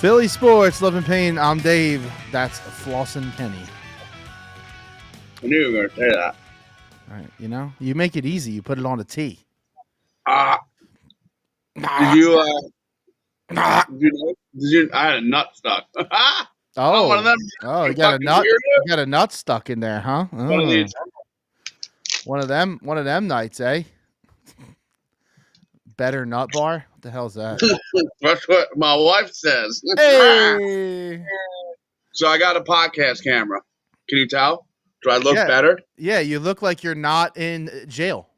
Philly Sports, Love and Pain. I'm Dave. That's Flossin' Kenny. I knew you were going to say that. All right, you make it easy. You put it on a T. Did you I had a nut stuck. One of them. Oh, you got a nut. You got a nut stuck in there, huh? Oh. One of them nights, eh? Better nut bar? What the hell's that? That's what my wife says. Hey. So I got a podcast camera. Can you tell? Do I look better? Yeah, you look like you're not in jail.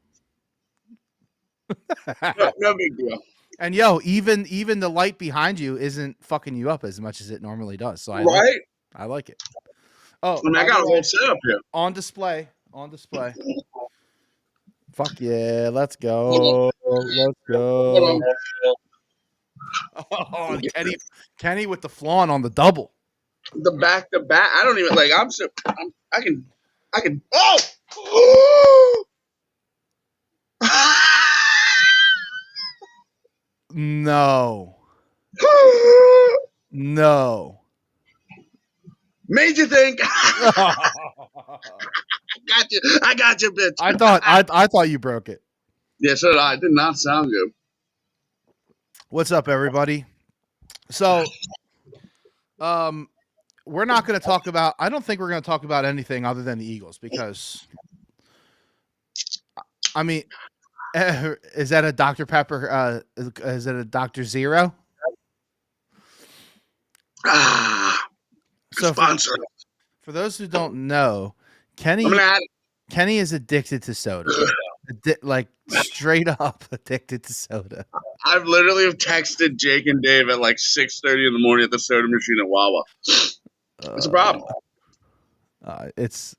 No big deal. And even the light behind you isn't fucking you up as much as it normally does. So I like it. Oh, I got a whole setup here. On display. Fuck yeah, let's go. Let's go. Oh, Kenny with the flawn on the double. The back to back. I don't even like. I can. Oh. No. Made you think. I got you, bitch. I thought you broke it. Yeah, so did I. It did not sound good. What's up, everybody? So, we're not going to talk about. I don't think we're going to talk about anything other than the Eagles because, I mean, is that a Dr. Pepper? Is it a Dr. Zero? So for those who don't know, Kenny is addicted to soda. Like straight up addicted to soda. I've literally texted Jake and Dave at like 6:30 in the morning at the soda machine at Wawa. It's a problem. It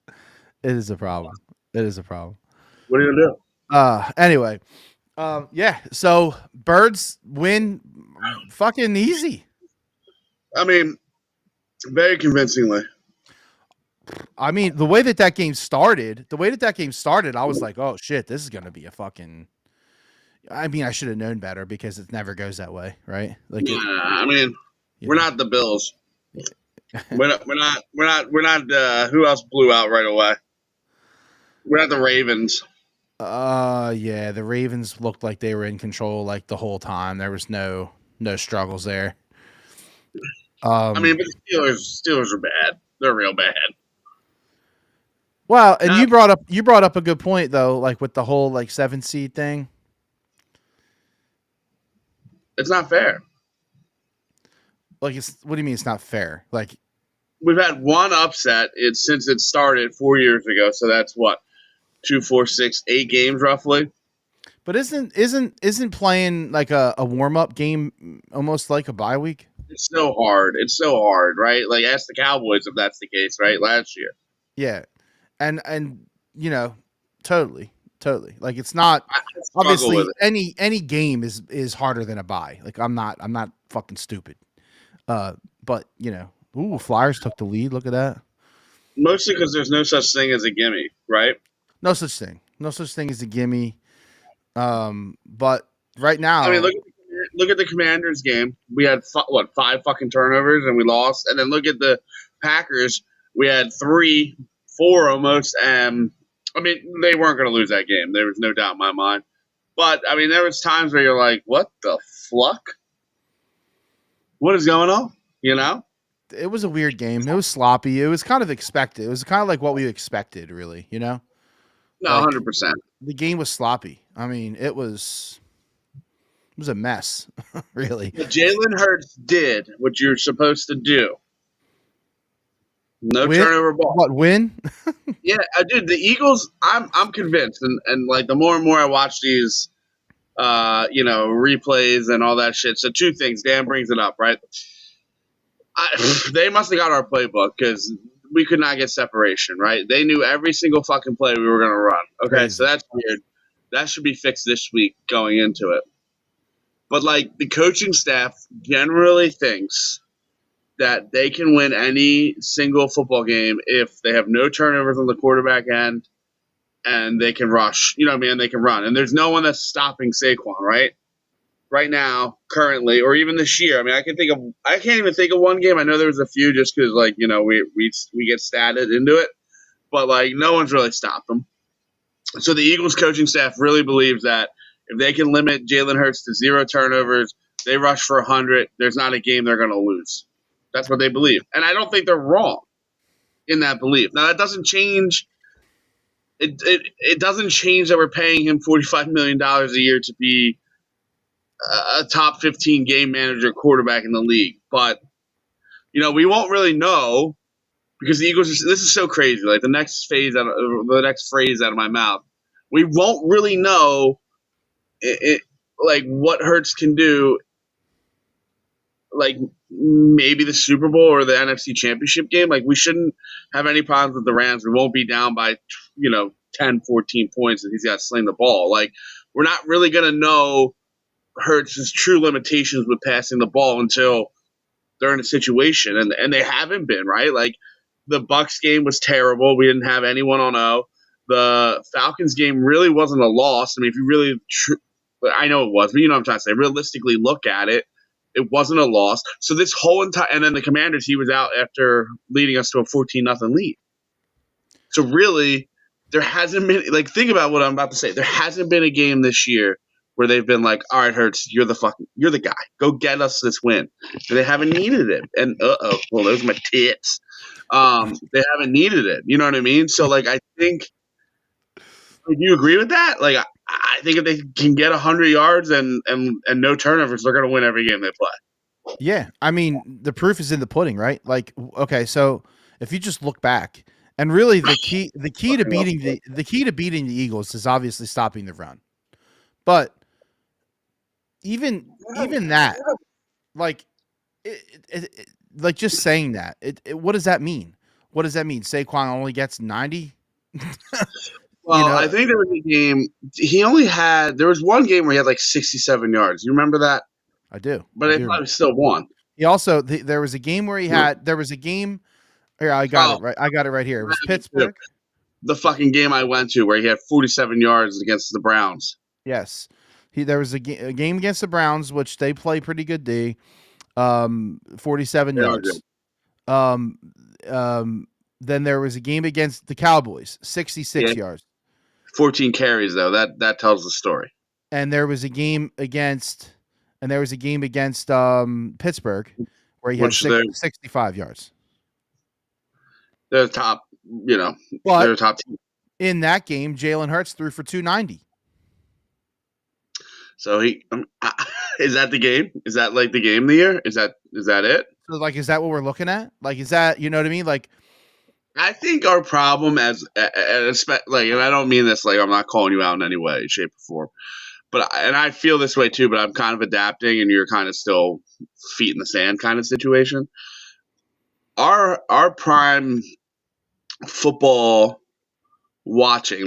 is a problem. It is a problem. What are you gonna do? Anyway, yeah. So Birds win, fucking easy. I mean, very convincingly. I mean, the way that game started, I was like, oh shit, this is gonna be a fucking. I mean, I should have known better because it never goes that way, right? Like, we're not the Bills. we're not. Who else blew out right away? We're not the Ravens. Yeah, the Ravens looked like they were in control like the whole time. There was no struggles there. But the Steelers are bad. They're real bad. Well, and you brought up a good point though, like with the whole like 7 seed thing. It's not fair. Like, what do you mean it's not fair? Like, we've had one upset since it started 4 years ago. So that's what 2, 4, 6, 8 games roughly. But isn't playing like a warm up game almost like a bye week? It's so hard. Right? Like, ask the Cowboys if that's the case, right? Last year. Yeah. And totally. Like, it's not obviously any game is harder than a bye. Like, I'm not fucking stupid. But Flyers took the lead. Look at that. Mostly because there's no such thing as a gimme, right? No such thing as a gimme. But right now, I mean, look at the Commanders game. We had 5 fucking turnovers and we lost. And then look at the Packers. We had 3, 4 almost. And I mean, they weren't going to lose that game. There was no doubt in my mind. But I mean, there was times where you're like, what the fuck? What is going on? It was a weird game. It was sloppy. It was kind of expected. It was kind of like what we expected, really. No, like, 100%. The game was sloppy. I mean, it was a mess, really. But Jalen Hurts did what you're supposed to do. No turnover ball. What, win? Yeah, dude, the Eagles, I'm convinced. And like the more and more I watch these replays and all that shit. So 2 things. Dan brings it up, right? They must have got our playbook because we could not get separation, right? They knew every single fucking play we were going to run. Okay, crazy. So that's weird. That should be fixed this week going into it. But, like, the coaching staff generally thinks that they can win any single football game if they have no turnovers on the quarterback end and they can rush. You know what I mean? They can run. And there's no one that's stopping Saquon, right? right now, currently, or even this year. I mean, I can't even think of one game. I know there was a few just because, like, we get statted into it, but like no one's really stopped them. So the Eagles coaching staff really believes that if they can limit Jalen Hurts to 0 turnovers, they rush for 100. There's not a game they're going to lose. That's what they believe, and I don't think they're wrong in that belief. Now that doesn't change. It doesn't change that we're paying him $45 million a year to be a top 15 game manager quarterback in the league. But, we won't really know because the Eagles, this is so crazy. Like the next phrase out of my mouth, we won't really know like what Hurts can do. Like maybe the Super Bowl or the NFC Championship game. Like we shouldn't have any problems with the Rams. We won't be down by, 10, 14 points and he's got to sling the ball. Like we're not really going to know Hurts' true limitations with passing the ball until they're in a situation, and they haven't been, right? Like the Bucs game was terrible. We didn't have anyone on O. The Falcons game really wasn't a loss. I mean, if you really, I know it was, but you know what I'm trying to say. Realistically, look at it. It wasn't a loss. So this whole entire, and then the Commanders, he was out after leading us to a 14-0 lead. So really, there hasn't been, like, think about what I'm about to say. There hasn't been a game this year where they've been like, all right, Hurts, you're the guy. Go get us this win. And they haven't needed it. And well, those are my tits. They haven't needed it. You know what I mean? So like, I think, do you agree with that? Like, I think if they can get 100 yards and no turnovers, they're going to win every game they play. Yeah, I mean, the proof is in the pudding, right? Like, okay, so if you just look back, and really the key to beating the Eagles is obviously stopping the run, but even that, like, like just saying that, what does that mean? What does that mean? Saquon only gets 90. Well, I think there was a game there was one game where he had like 67 yards. You remember that? I do. But they probably still won. He also there was a game where there was a game. Here, I got it right. I got it right here. It was Pittsburgh. The fucking game I went to where he had 47 yards against the Browns. Yes. There was a game against the Browns, which they play pretty good D. 47 yards. Then there was a game against the Cowboys, 66 yards. 14 carries though. That tells the story. And there was a game against Pittsburgh where he had 65 yards. They're top, but they're top team. In that game, Jalen Hurts threw for 290. So is that the game? Is that like the game of the year? Is that it? So like, is that what we're looking at? Like, is that, you know what I mean? Like, I think our problem and I don't mean this like I'm not calling you out in any way, shape, or form, but I feel this way too. But I'm kind of adapting, and you're kind of still feet in the sand kind of situation. Our prime football watching,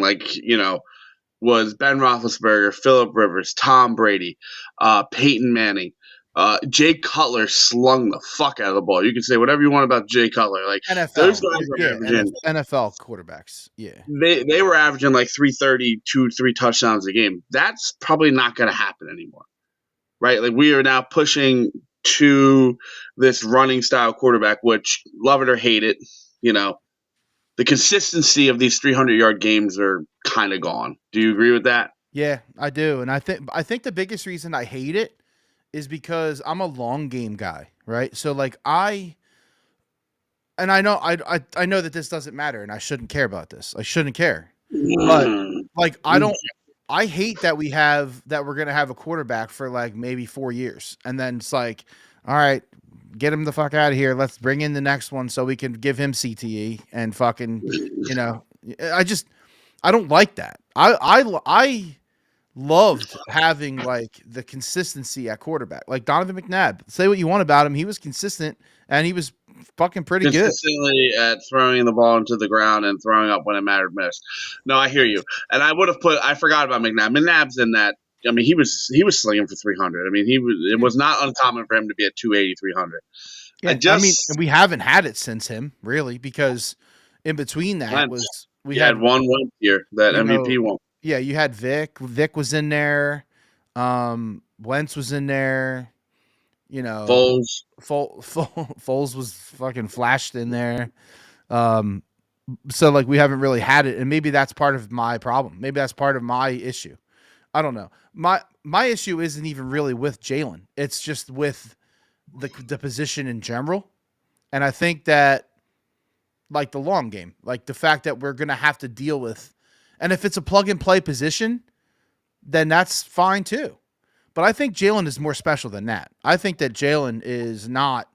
was Ben Roethlisberger, Phillip Rivers, Tom Brady, Peyton Manning. Jay Cutler slung the fuck out of the ball. You can say whatever you want about Jay Cutler. Like NFL, those guys are averaging NFL quarterbacks. Yeah, they were averaging like 330, 3 touchdowns a game. That's probably not going to happen anymore, right? Like we are now pushing to this running style quarterback, which love it or hate it, the consistency of these 300-yard games are kind of gone. Do you agree with that? Yeah, I do, and I think the biggest reason I hate it is because I'm a long game guy, right? So like I know I know that this doesn't matter and I shouldn't care about this. I shouldn't care. But like I hate that we're going to have a quarterback for like maybe 4 years and then it's like, all right, get him the fuck out of here. Let's bring in the next one so we can give him CTE and fucking, I don't like that. I loved having like the consistency at quarterback. Like Donovan McNabb, say what you want about him, he was consistent and he was fucking pretty consistently at throwing the ball into the ground and throwing up when it mattered most. No, I hear you. And I forgot about McNabb. McNabb's in that. I mean, he was slinging for 300. I mean, it was not uncommon for him to be at 280, 300. Yeah, and we haven't had it since him really because in between that we had one year that MVP one. Yeah, you had Vic. Vic was in there. Wentz was in there. You know, Foles. Foles was fucking flashed in there. Um, so like we haven't really had it, and maybe that's part of my problem. Maybe that's part of my issue. I don't know. My issue isn't even really with Jalen. It's just with the position in general, and I think that like the long game, like the fact that we're gonna have to deal with, and if it's a plug and play position, then that's fine too. But I think Jalen is more special than that. I think that Jalen is not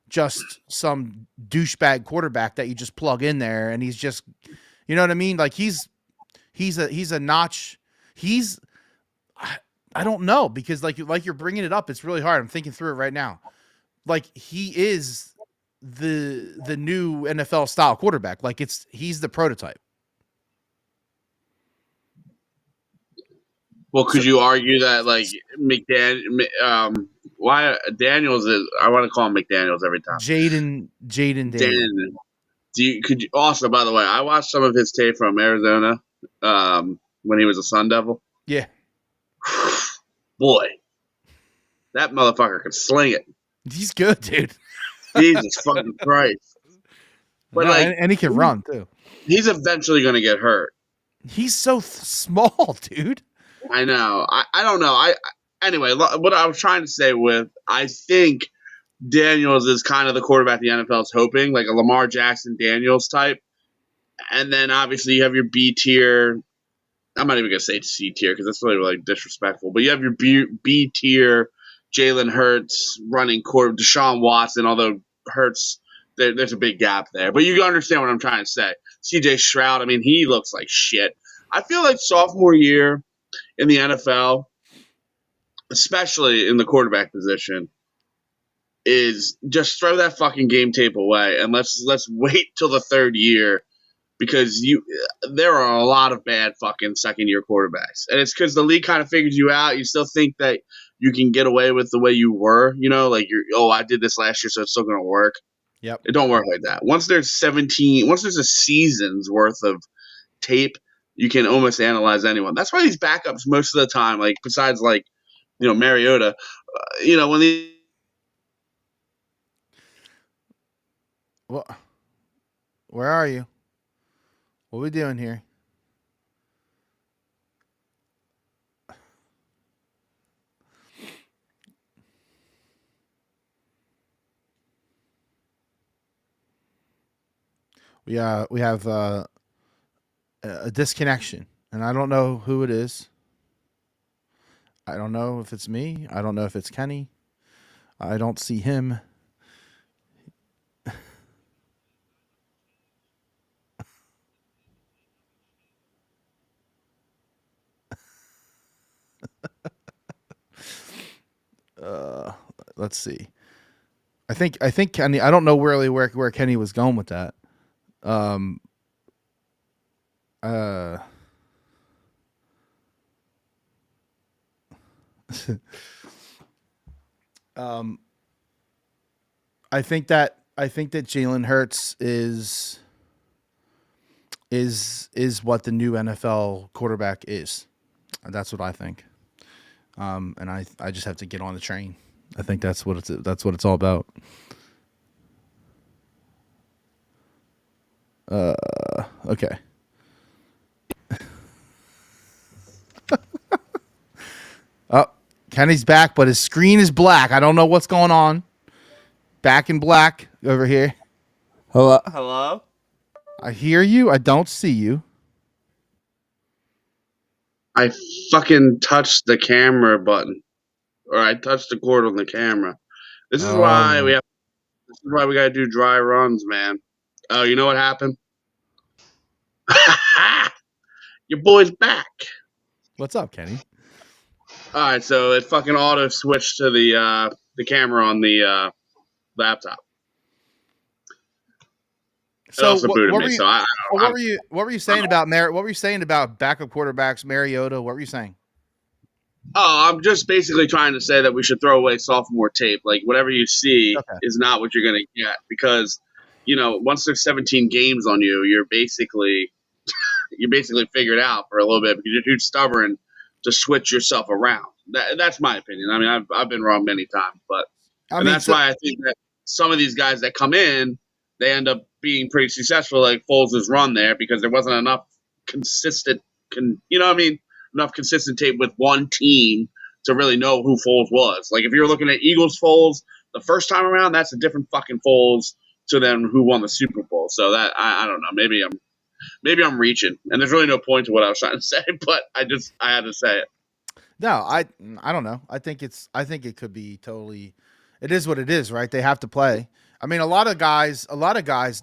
just some douchebag quarterback that you just plug in there and he's just, you know what I mean? Like he's a notch. He's I don't know because like you're bringing it up. It's really hard. I'm thinking through it right now. Like he is the new NFL style quarterback. Like he's the prototype. Well, So could you argue that like why Daniels is? I want to call him McDaniels every time. Jaden Daniel. Dan, could you also? By the way, I watched some of his tape from Arizona when he was a Sun Devil. Yeah. Boy, that motherfucker could sling it. He's good, dude. Jesus fucking Christ! But no, like, and he can run too. He's eventually going to get hurt. He's so small, dude. I know. I don't know. Anyway, what I was trying to say with I think Daniels is kind of the quarterback the NFL is hoping, like a Lamar Jackson Daniels type. And then obviously you have your B tier. I'm not even gonna say C tier because that's really like disrespectful. But you have your B tier Jalen Hurts running court, Deshaun Watson. Although Hurts, there's a big gap there. But you understand what I'm trying to say. C.J. Stroud. I mean, he looks like shit. I feel like sophomore year in the NFL, especially in the quarterback position, is just throw that fucking game tape away and let's wait till the third year because there are a lot of bad fucking second year quarterbacks, and it's because the league kind of figures you out. You still think that you can get away with the way you were, like I did this last year, so it's still gonna work. Yep. It don't work like that. Once there's a season's worth of tape, you can almost analyze anyone. That's why these backups most of the time, like besides like Mariota, when the What? Where are you? What are we doing here? We have a disconnection, and I don't know who it is. I don't know if it's me. I don't know if it's Kenny. I don't see him. Let's see. I think Kenny. I don't know really where Kenny was going with that. Um. Uh. um. I think that Jalen Hurts is what the new NFL quarterback is. That's what I think. And I just have to get on the train. I think that's what it's all about. Okay. Oh, Kenny's back, but his screen is black. I don't know what's going on. Back in black over here. Hello? Hello? I hear you. I don't see you. I fucking touched the camera button, or I touched the cord on the camera. This is why we gotta do dry runs, man. Oh, you know what happened? Your boy's back. What's up, Kenny? All right, so it fucking auto switched to the camera on the laptop. So also booted me. So what were you saying about What were you saying about backup quarterbacks, Mariota? What were you saying? Oh, I'm just basically trying to say that we should throw away sophomore tape. Like whatever you see is not what you're going to get because, once there's 17 games on you, you're basically figured out for a little bit because you're too stubborn to switch yourself around. That's my opinion. I mean, I've been wrong many times, but that's why I think that some of these guys that come in, they end up being pretty successful, like Foles' run there, because there wasn't enough consistent, enough consistent tape with one team to really know who Foles was. Like if you're looking at Eagles Foles the first time around, that's a different fucking Foles to them who won the Super Bowl. So that I don't know, maybe I'm reaching, and there's really no point to what I was trying to say, but I had to say it. No, I don't know. I think it could be totally. It is what it is, right? They have to play. I mean, a lot of guys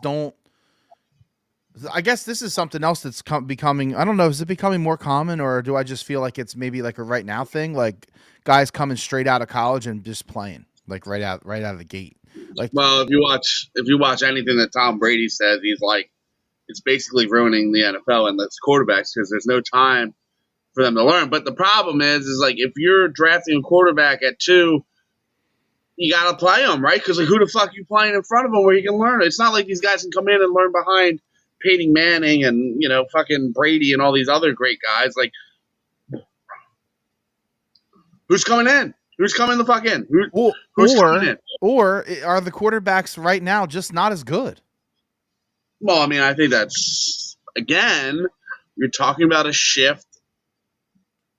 don't. I guess this is something else that's becoming. I don't know. Is it becoming more common, or do I just feel like it's maybe like a right now thing? Like guys coming straight out of college and just playing like right out of the gate. Like, well, if you watch anything that Tom Brady says, he's like, it's basically ruining the NFL and the quarterbacks because there's no time for them to learn. But the problem is like if you're drafting a quarterback at 2, you got to play him, right? Because like who the fuck are you playing in front of him where you can learn? It's not like these guys can come in and learn behind Peyton Manning and fucking Brady and all these other great guys. Like, who's coming in? Who's coming the fuck in? Who's coming in? Or are the quarterbacks right now just not as good? Well, I mean, I think that's again, you're talking about a shift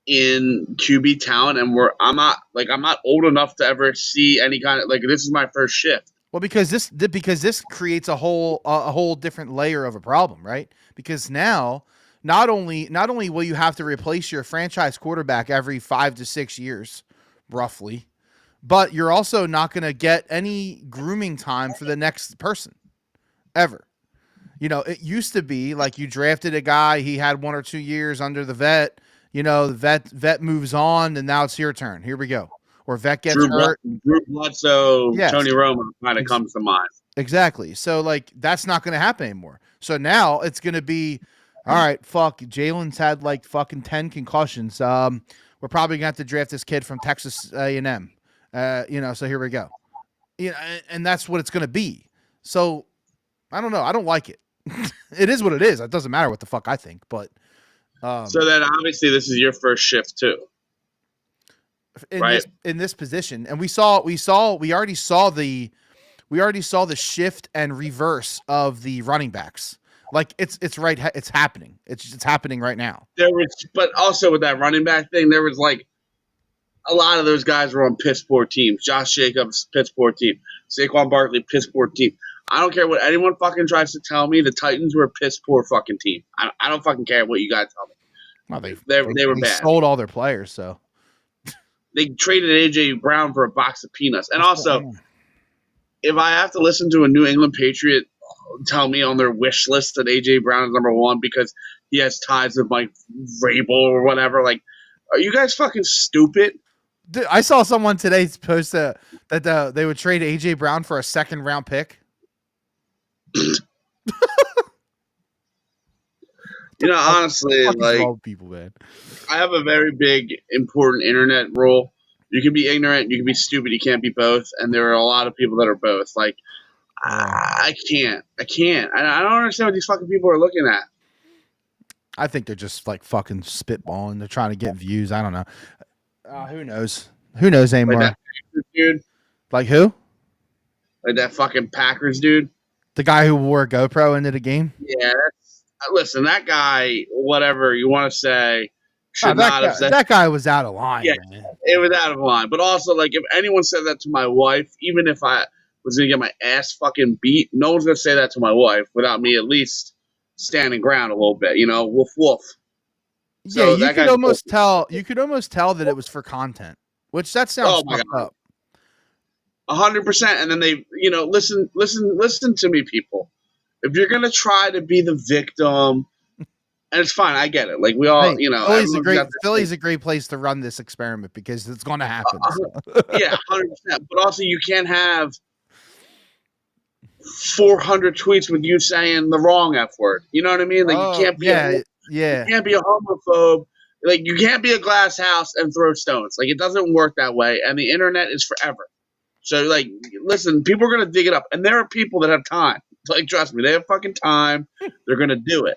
in QB talent, and I'm not old enough to ever see any kind of this is my first shift. Well, because this creates a whole different layer of a problem, right? Because now not only will you have to replace your franchise quarterback every 5 to 6 years, roughly, but you're also not going to get any grooming time for the next person ever. It used to be like you drafted a guy, he had 1 or 2 years under the vet. The vet moves on, and now it's your turn. Here we go. Or vet gets hurt. Drew Bledsoe, yes. Tony Romo kind of comes to mind. Exactly. So, that's not going to happen anymore. So now it's going to be, all right, fuck, Jalen's had fucking 10 concussions. We're probably going to have to draft this kid from Texas A&M. So here we go. And that's what it's going to be. So, I don't know. I don't like it. It is what it is. It doesn't matter what the fuck I think, but... so then obviously this is your first shift too. In this position, and we already saw the shift and reverse of the running backs. It's happening. It's happening right now. But also with that running back thing, there was a lot of those guys were on piss poor teams. Josh Jacobs, piss poor team. Saquon Barkley, piss poor team. I don't care what anyone fucking tries to tell me. The Titans were a piss poor fucking team. I don't fucking care what you guys tell me. Well, they were bad. They sold all their players, so. They traded A.J. Brown for a box of peanuts. And also, if I have to listen to a New England Patriot tell me on their wish list that A.J. Brown is number 1 because he has ties with Mike Vrabel or whatever, are you guys fucking stupid? Dude, I saw someone today post that they would trade A.J. Brown for a 2nd-round pick. Honestly, people, man. I have a very big, important internet rule. You can be ignorant, you can be stupid, you can't be both. And there are a lot of people that are both. I can't. I don't understand what these fucking people are looking at. I think they're just fucking spitballing. They're trying to get views. I don't know. Who knows? Who knows anymore? Like that Packers dude? Like who? Like that fucking Packers dude? The guy who wore a GoPro into the game? Yeah, listen, that guy, whatever you want to say, should not have said that guy was out of line. Yeah, man. It was out of line. But also, if anyone said that to my wife, even if I was going to get my ass fucking beat, no one's going to say that to my wife without me at least standing ground a little bit, woof woof. So yeah, you could almost tell that it was for content, which that sounds fucked up. 100%. And then they, listen to me, people. If you're gonna try to be the victim, and it's fine, I get it. We all, Philly's a great place to run this experiment because it's going to happen. Yeah, 100%. But also, you can't have 400 tweets with you saying the wrong F word. You know what I mean? You can't be, you can't be a homophobe. You can't be a glass house and throw stones. It doesn't work that way. And the internet is forever. So, listen, people are gonna dig it up, and there are people that have time. Trust me, they have fucking time. They're going to do it.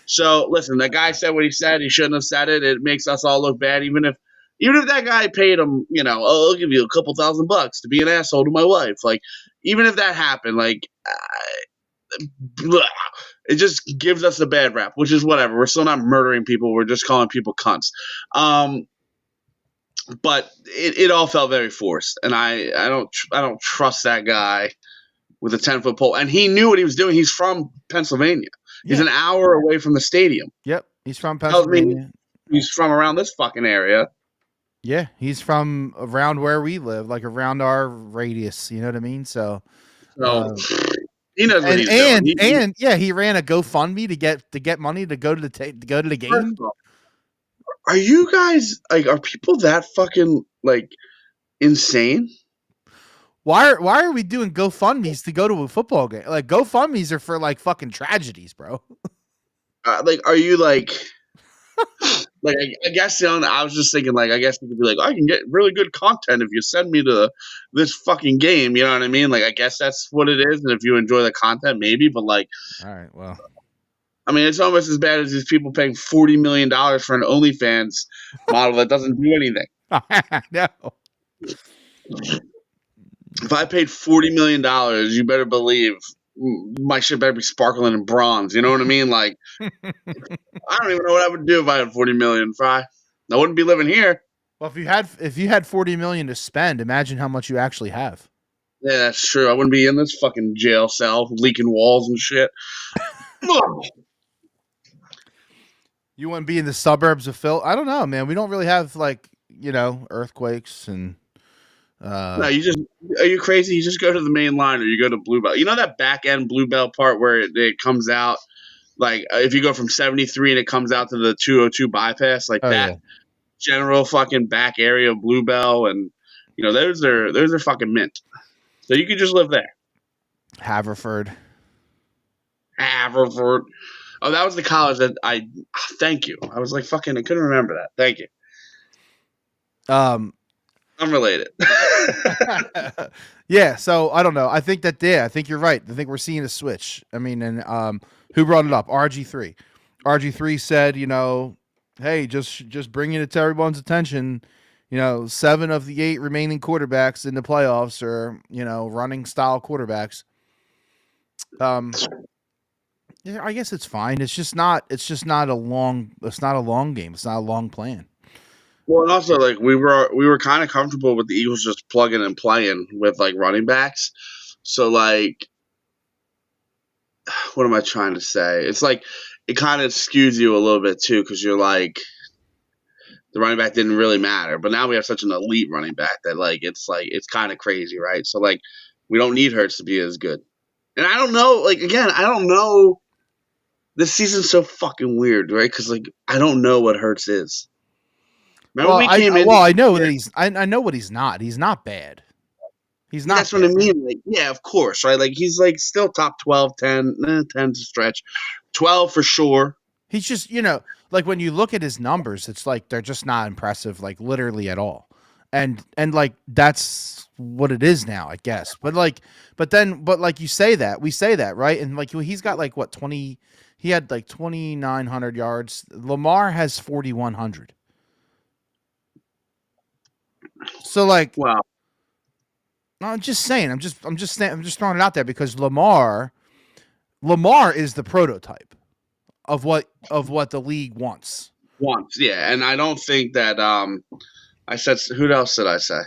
So, listen, that guy said what he said. He shouldn't have said it. It makes us all look bad, even if Even if that guy paid him, I'll give you a couple $1,000 to be an asshole to my wife. Like, even if that happened, like, it just gives us a bad rap, which is whatever. We're still not murdering people. We're just calling people cunts. But it all felt very forced, and I don't trust that guy with a 10-foot pole. And he knew what he was doing. He's from Pennsylvania. Yeah. He's an hour away from the stadium. Yep, he's from Pennsylvania. He's from around this fucking area. Yeah, he's from around where we live, like around our radius. You know what I mean? So he knows what he's doing. And he ran a GoFundMe to get money to go to the game. Are you guys are people that fucking insane? Why are we doing GoFundMes to go to a football game? Like, GoFundMes are for fucking tragedies, bro. Are you I guess I was just thinking I guess you could be I can get really good content if you send me to this fucking game. You know what I mean? I guess that's what it is. And if you enjoy the content, maybe. But all right, well. I mean, it's almost as bad as these people paying $40 million for an OnlyFans model that doesn't do anything. No. If I paid $40 million, you better believe my shit better be sparkling in bronze. You know what I mean? I don't even know what I would do if I had $40 million. I wouldn't be living here. Well, if you had $40 million to spend, imagine how much you actually have. Yeah, that's true. I wouldn't be in this fucking jail cell leaking walls and shit. You wouldn't be in the suburbs of Phil. I don't know, man. We don't really have earthquakes and. No, are you crazy? You just go to the main line or you go to Bluebell. You know that back end Bluebell part where it comes out, if you go from 73 and it comes out to the 202 bypass, general fucking back area of Bluebell, and those are fucking mint. So you could just live there. Haverford. Oh, that was the college that thank you. I was I couldn't remember that. Thank you. Unrelated. Yeah, so I don't know. I think you're right. I think we're seeing a switch. I mean, and who brought it up? RG3. RG3 said, hey, just bringing it to everyone's attention. 7 of the 8 remaining quarterbacks in the playoffs are, running style quarterbacks. Yeah, I guess it's fine. It's just not a long game. It's not a long plan. Well, and also we were kind of comfortable with the Eagles just plugging and playing with running backs. So what am I trying to say? It's it kind of skews you a little bit too, because you're the running back didn't really matter, but now we have such an elite running back that it's kind of crazy, right? So we don't need Hurts to be as good. And I don't know, again, I don't know. This season's so fucking weird, right? Because I don't know what Hurts is. Remember I know that he's. I know what he's not. He's not bad. He's not. That's bad. What I mean. Yeah, of course, right? He's still top 12, 10, 10 to stretch, 12 for sure. He's just when you look at his numbers, it's they're just not impressive, literally at all. And that's what it is now, I guess. But you say that, we say that, right? And he's got 20. He had 2,900 yards. Lamar has 4,100. So wow. No, I'm just saying. I'm just throwing it out there because Lamar is the prototype of what the league wants. Yeah, and I don't think that I said, who else did I say?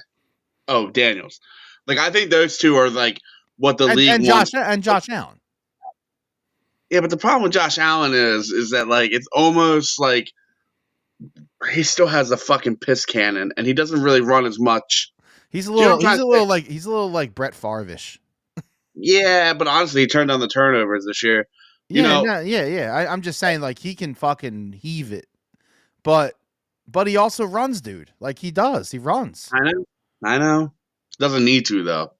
Oh, Daniels. I think those two are what the league wants. And Josh Allen. Yeah, but the problem with Josh Allen is that it's almost he still has a fucking piss cannon, and he doesn't really run as much. He's a little like Brett Favre-ish. Yeah, but honestly, he turned down the turnovers this year. I'm just saying, he can fucking heave it, but he also runs, dude. He does. He runs. I know. Doesn't need to though.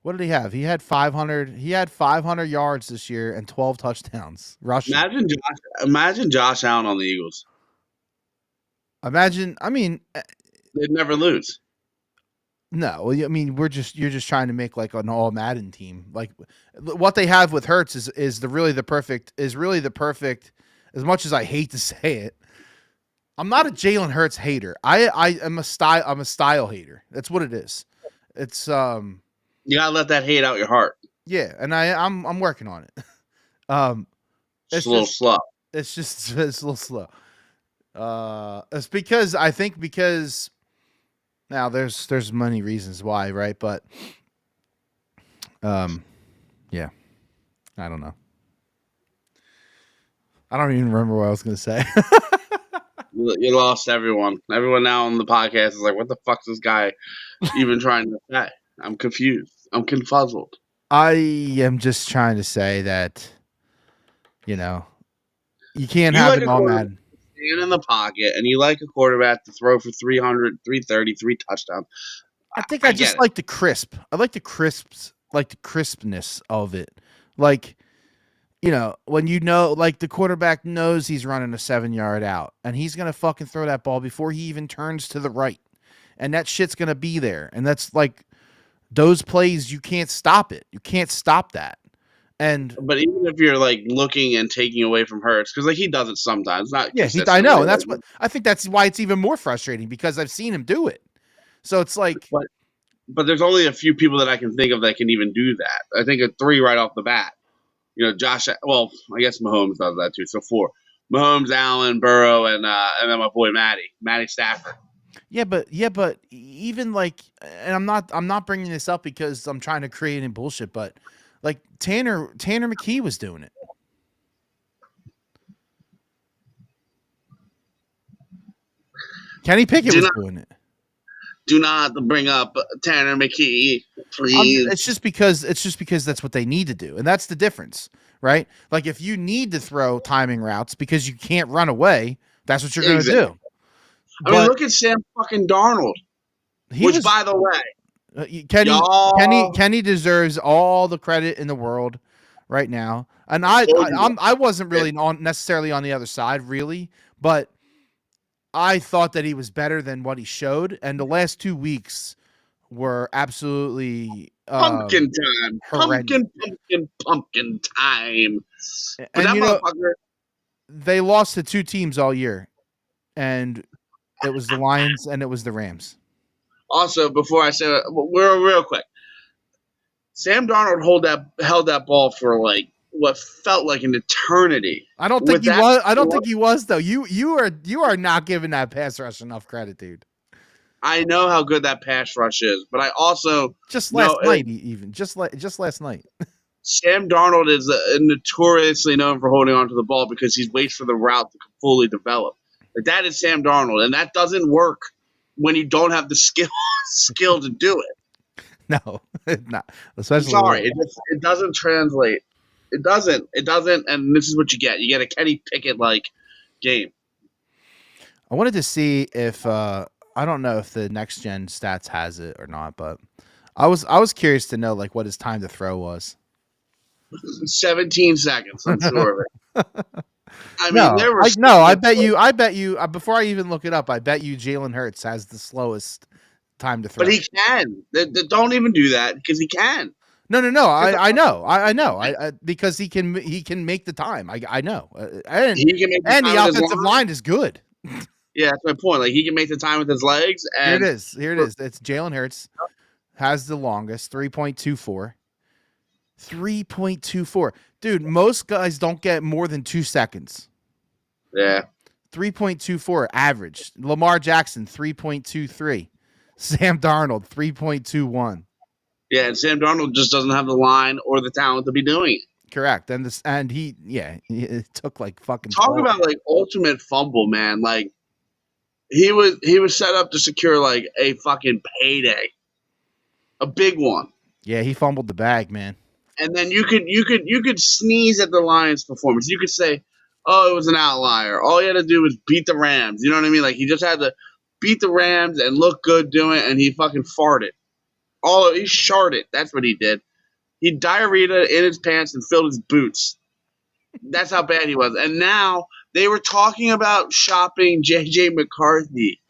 What did he have? He had 500. He had 500 yards this year and 12 touchdowns rushing. Imagine Josh Allen on the Eagles. Imagine. I mean, they'd never lose. No, I mean you're just trying to make an all Madden team. What they have with Hurts is really the perfect. As much as I hate to say it, I'm not a Jalen Hurts hater. I am a style hater. That's what it is. It's You gotta let that hate out your heart. Yeah, and I'm working on it. It's a little slow. It's just it's a little slow. It's because I think because now there's many reasons why, right? But yeah, I don't know. I don't even remember what I was gonna say. You lost everyone. Everyone now on the podcast is like, "What the fuck's this guy even trying to say?" I'm confused. I'm confuzzled. I am just trying to say that, you can't have it all, man. Stand in the pocket, and you like a quarterback to throw for 300, 330, 3 touchdowns. I think I just like the crisp. I like the crispness of it. Like, when like the quarterback knows he's running a 7-yard out and he's going to fucking throw that ball before he even turns to the right. And that shit's going to be there. And that's like those plays, you can't stop it. You can't stop that. But even if you're like looking and taking away from Hurts, because like he does it sometimes, not I know, and I think that's why it's even more frustrating because I've seen him do it. So it's like, but there's only a few people that I can think of that can even do that. I think of 3 right off the bat. Josh. Well, I guess Mahomes does that too. So 4: Mahomes, Allen, Burrow, and then my boy Matty Stafford. Yeah, but even like, and I'm not bringing this up because I'm trying to create any bullshit, but. Like Tanner McKee was doing it. Kenny Pickett was doing it. Do not bring up Tanner McKee, please. It's just because that's what they need to do, and that's the difference, right? Like if you need to throw timing routes because you can't run away, that's what you're going to do. I mean, look at Sam fucking Darnold, by the way. Kenny deserves all the credit in the world right now, and I wasn't really necessarily on the other side, really, but I thought that he was better than what he showed, and the last 2 weeks were absolutely pumpkin time, pumpkin time. But and that they lost to 2 teams all year, and it was the Lions and it was the Rams. Also, before I say that, real quick, Sam Darnold held that ball for like what felt like an eternity. I don't think he was. I don't think he was though. You are not giving that pass rush enough credit, dude. I know how good that pass rush is, but I also just last night. Sam Darnold is notoriously known for holding on to the ball because he waits for the route to fully develop. But that is Sam Darnold, and that doesn't work when you don't have the skill to do it. No, it's not. Especially it doesn't translate. It doesn't, and this is what you get. You get a Kenny Pickett-like game. I wanted to see if I don't know if the next gen stats has it or not, but I was curious to know like what his time to throw was. 17 seconds, I'm sure of it. I mean, I bet you. Before I even look it up, I bet you Jalen Hurts has the slowest time to throw. But he can. Don't even do that because he can. No. I know. Because he can make the time. I know. And the offensive line is good. Yeah, that's my point. Like he can make the time with his legs. And here it is. It's Jalen Hurts has the longest 3.24. 3.24. Dude, most guys don't get more than 2 seconds. Yeah. 3.24 average. Lamar Jackson, 3.23. Sam Darnold, 3.21. Yeah, and Sam Darnold just doesn't have the line or the talent to be doing it. Correct. And it took like fucking talk about like ultimate fumble, man. Like he was set up to secure like a fucking payday. A big one. Yeah, he fumbled the bag, man. And then you could sneeze at the Lions' performance. You could say, "Oh, it was an outlier. All he had to do was beat the Rams." You know what I mean? Like he just had to beat the Rams and look good doing it, and he fucking farted. He sharted. That's what he did. He diarrhea in his pants and filled his boots. That's how bad he was. And now they were talking about shopping J.J. McCarthy.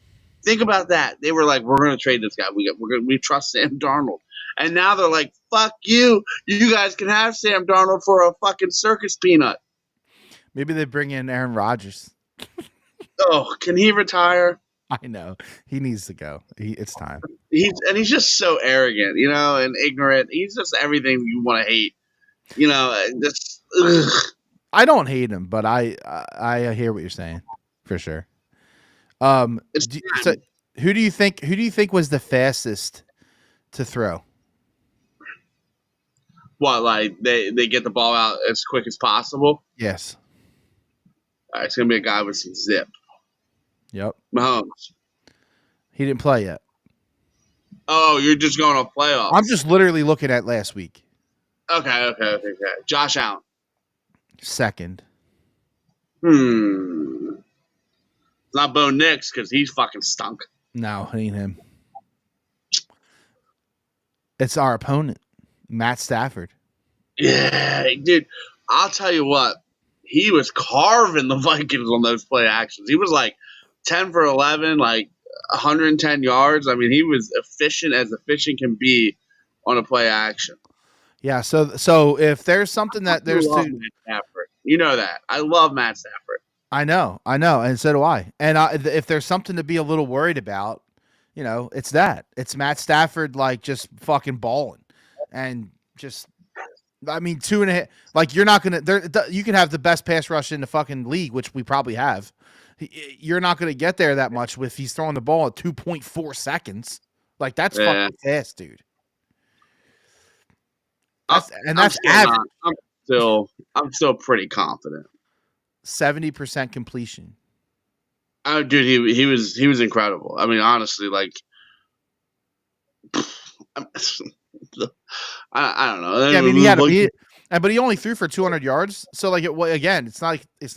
Think about that. They were like, "We're going to trade this guy. We trust Sam Darnold." And now they're like, "Fuck you! You guys can have Sam Darnold for a fucking circus peanut." Maybe they bring in Aaron Rodgers. Oh, can he retire? I know he needs to go. It's time. He's just so arrogant, and ignorant. He's just everything you want to hate, just. Ugh. I don't hate him, but I hear what you're saying for sure. So who do you think was the fastest to throw? What, like they get the ball out as quick as possible? Yes. It's gonna be a guy with some zip. Yep. Mahomes. He didn't play yet. Oh, you're just going off playoffs. I'm just literally looking at last week. Okay. Josh Allen. Second. It's not Bo Nix because he's fucking stunk. No, it ain't him. It's our opponent, Matt Stafford. Yeah, dude. I'll tell you what. He was carving the Vikings on those play actions. He was like 10 for 11, like 110 yards. I mean, he was efficient can be on a play action. Yeah, so if there's something that there's Matt Stafford. You know that. I love Matt Stafford. I know, and so do I. And if there's something to be a little worried about, it's that. It's Matt Stafford, like, just fucking balling. And just, I mean, 2.5, like, you're not going to, you can have the best pass rush in the fucking league, which we probably have. You're not going to get there that much if he's throwing the ball at 2.4 seconds. Like, that's fucking fast, dude. That's average. I'm still pretty confident. 70% completion. Oh, dude, he was incredible. I mean, honestly, like, I don't know. Yeah, I mean, but he only threw for 200 yards. So, like, it's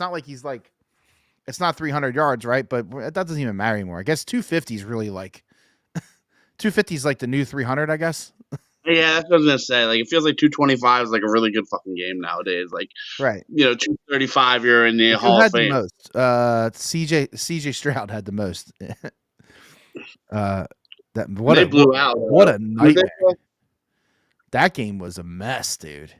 not like he's like, it's not 300 yards, right? But that doesn't even matter anymore. I guess 250 is really like 250 is like the new 300, I guess. Yeah, that's what I was gonna say. Like, it feels like 225 is like a really good fucking game nowadays. Like, right? 235, you're in the Hall of Fame. Who had the most? CJ Stroud had the most. They blew out. What a nightmare! That game was a mess, dude.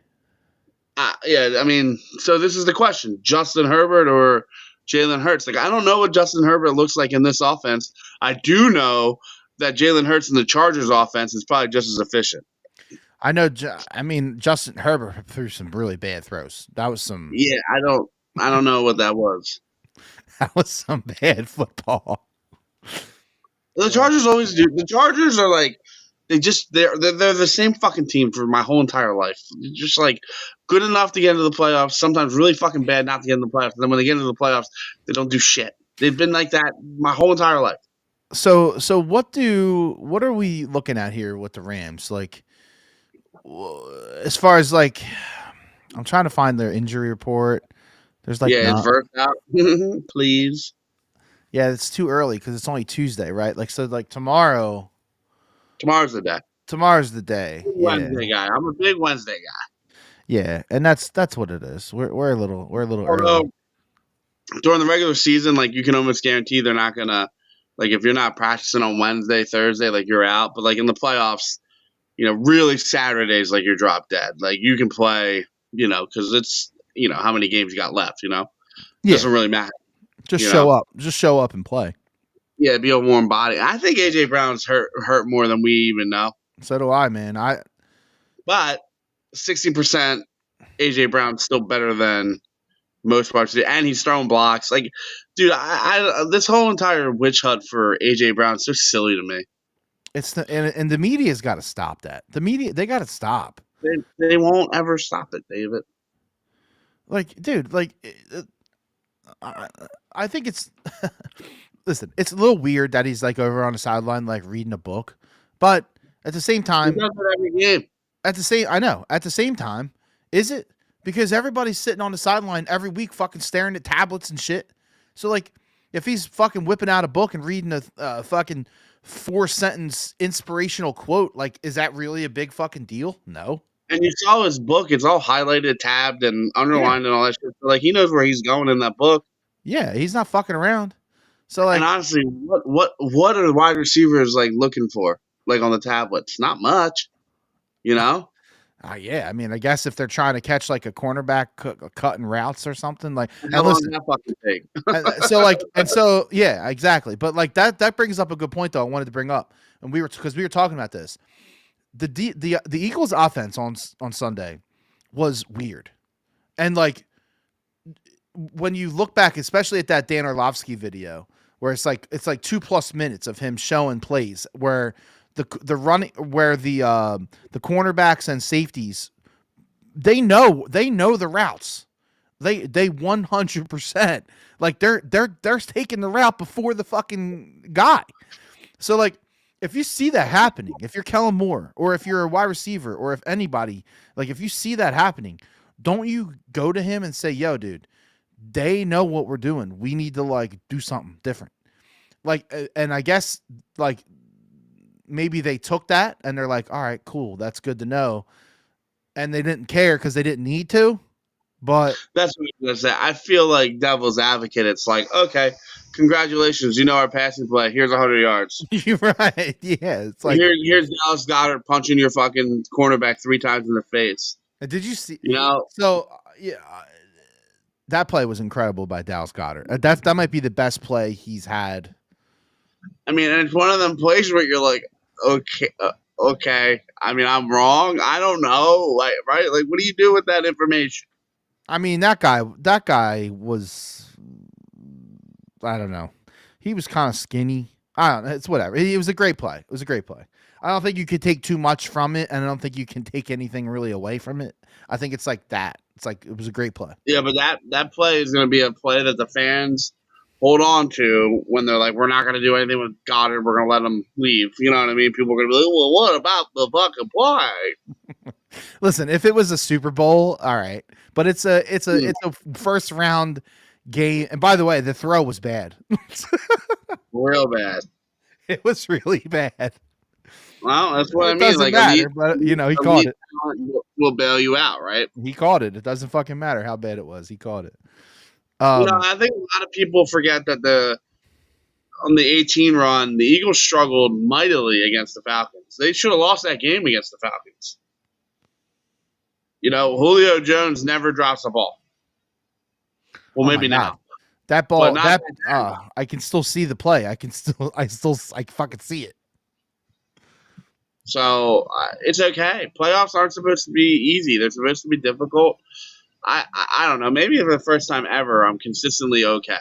Yeah, I mean, so this is the question: Justin Herbert or Jalen Hurts? Like, I don't know what Justin Herbert looks like in this offense. I do know that Jalen Hurts in the Chargers offense is probably just as efficient. I know. I mean, Justin Herbert threw some really bad throws. That was some. Yeah, I don't know what that was. That was some bad football. The Chargers always do. The Chargers are like they're the same fucking team for my whole entire life. They're just like good enough to get into the playoffs. Sometimes really fucking bad not to get into the playoffs. And then when they get into the playoffs, they don't do shit. They've been like that my whole entire life. So what are we looking at here with the Rams? Like, as far as, like, I'm trying to find their injury report. There's like, it's versed out. Please. Yeah, it's too early because it's only Tuesday, right? Like, so, like, tomorrow's the day. Tomorrow's the day. Wednesday guy. I'm a big Wednesday guy. Yeah, and that's what it is. We're a little early. During the regular season, like, you can almost guarantee they're not gonna, like, if you're not practicing on Wednesday, Thursday, like, you're out. But, like, in the playoffs, really Saturdays, like, you're drop dead. Like, you can play, because it's, how many games you got left, Yeah. Doesn't really matter. Just show up. Just show up and play. Yeah, be a warm body. I think A.J. Brown's hurt more than we even know. So do I, man. But 60% A.J. Brown's still better than most parts of it, and he's throwing blocks. Like, dude, I this whole entire witch hunt for A.J. Brown is so silly to me. It's and the media's got to stop that. The media, they got to stop. They won't ever stop it, David. Like, dude, like, I think it's listen. It's a little weird that he's, like, over on the sideline, like, reading a book, but at the same time, he does it every game. At the same time, is it? Because everybody's sitting on the sideline every week fucking staring at tablets and shit. So, like, if he's fucking whipping out a book and reading a fucking 4-sentence inspirational quote, like, is that really a big fucking deal? No. And you saw his book. It's all highlighted, tabbed, and underlined and all that shit. So, like, he knows where he's going in that book. Yeah, he's not fucking around. So, like, and honestly, what are the wide receivers, like, looking for, like, on the tablets? Not much, Yeah, I mean, I guess if they're trying to catch like a cornerback cutting routes or something, like, How and long listen, that fucking take? yeah, exactly. But like that brings up a good point though. I wanted to bring up, and we were talking about this. The Eagles' offense on Sunday was weird, and like when you look back, especially at that Dan Orlovsky video, where it's like 2+ minutes of him showing plays where the running where the cornerbacks and safeties they know the routes. They 100% like they're taking the route before the fucking guy. So like if you see that happening, if you're Kellen Moore or if you're a wide receiver or if anybody, like if you see that happening, don't you go to him and say, "Yo, dude, they know what we're doing. We need to like do something different." Like and I guess like maybe they took that and they're like, "All right, cool. That's good to know." And they didn't care because they didn't need to. But that's what I'm gonna say. I feel like devil's advocate. It's like, okay, congratulations, you know our passing play. Here's 100 yards. you're right. Yeah, it's like Here's Dallas Goedert punching your fucking cornerback 3 times in the face. did you see? You know, So yeah, that play was incredible by Dallas Goedert. That might be the best play he's had. I mean, and it's one of them plays where you're like, okay. I mean, I'm wrong. I don't know. Like, right? Like, what do you do with that information? I mean, that guy was, I don't know. He was kind of skinny. I don't know. It's whatever. It was a great play. It was a great play. I don't think you could take too much from it, and I don't think you can take anything really away from it. I think it's like that. It's like it was a great play. Yeah, but that play is going to be a play that the fans hold on to when they're like, we're not going to do anything with Goddard. We're going to let him leave. You know what I mean? People are going to be like, well, what about the fucking play? Listen, if it was a Super Bowl, all right, but it's a first round game. And by the way, the throw was bad. Real bad. It was really bad. Well, that's what I mean. Doesn't like, matter, but he caught it. Will bail you out, right? He caught it. It doesn't fucking matter how bad it was. He caught it. I think a lot of people forget that on the 18 run, the Eagles struggled mightily against the Falcons. They should have lost that game against the Falcons. You know, Julio Jones never drops a ball. Well, maybe now. That ball, I can still see the play. I fucking see it. So it's okay. Playoffs aren't supposed to be easy. They're supposed to be difficult. I don't know. Maybe for the first time ever, I'm consistently okay.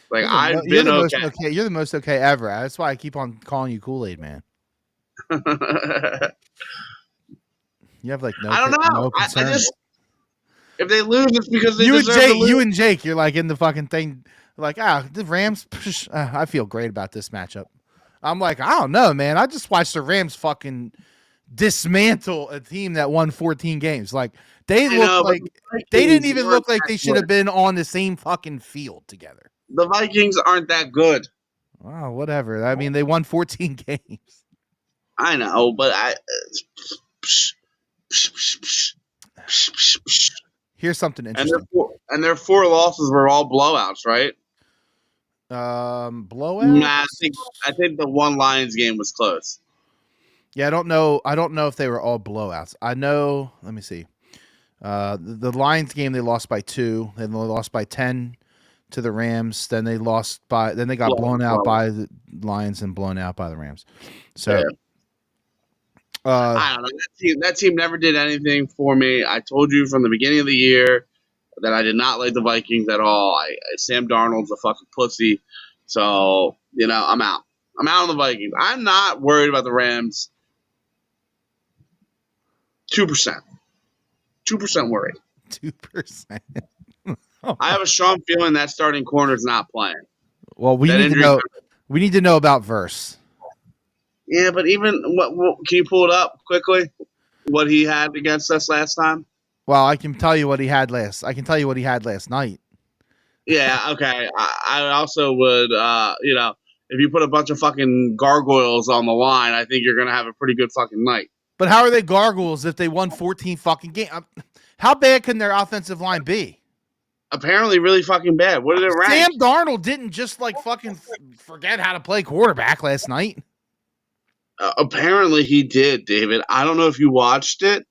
Like I've been okay. You're the most okay ever. That's why I keep on calling you Kool-Aid Man. You have like no. I don't know. No I just if they lose, it's because they deserve to lose. You and Jake, you're like in the fucking thing. Like the Rams. I feel great about this matchup. I'm like, I don't know, man. I just watched the Rams fucking dismantle a team that won 14 games. Like they didn't even look like they should have been on the same fucking field together. The Vikings aren't that good. Wow, whatever. I mean, they won 14 games. I know, but Here's something interesting. And their 4 losses were all blowouts, right? Blowouts. Nah, I think the one Lions game was close. Yeah, I don't know if they were all blowouts. I know. Let me see. The Lions game they lost by 2. Then they lost by 10 to the Rams. Then they lost by. Then they got blown out by the Lions and blown out by the Rams. So. Yeah. I don't know. That team never did anything for me. I told you from the beginning of the year that I did not like the Vikings at all. Sam Darnold's a fucking pussy. So, I'm out. I'm out on the Vikings. I'm not worried about the Rams. 2%. 2% worried. 2%. I have a strong feeling that starting corner is not playing. Well, we need to know about Verse. Yeah, but even what can you pull it up quickly? What he had against us last time? Well, I can tell you what he had last. I can tell you what he had last night. Yeah, okay. I also would, if you put a bunch of fucking gargoyles on the line, I think you're gonna have a pretty good fucking night. But how are they gargoyles if they won 14 fucking games? How bad can their offensive line be? Apparently, really fucking bad. What did it rank? Sam Darnold didn't just like fucking forget how to play quarterback last night. Apparently he did, David. I don't know if you watched it.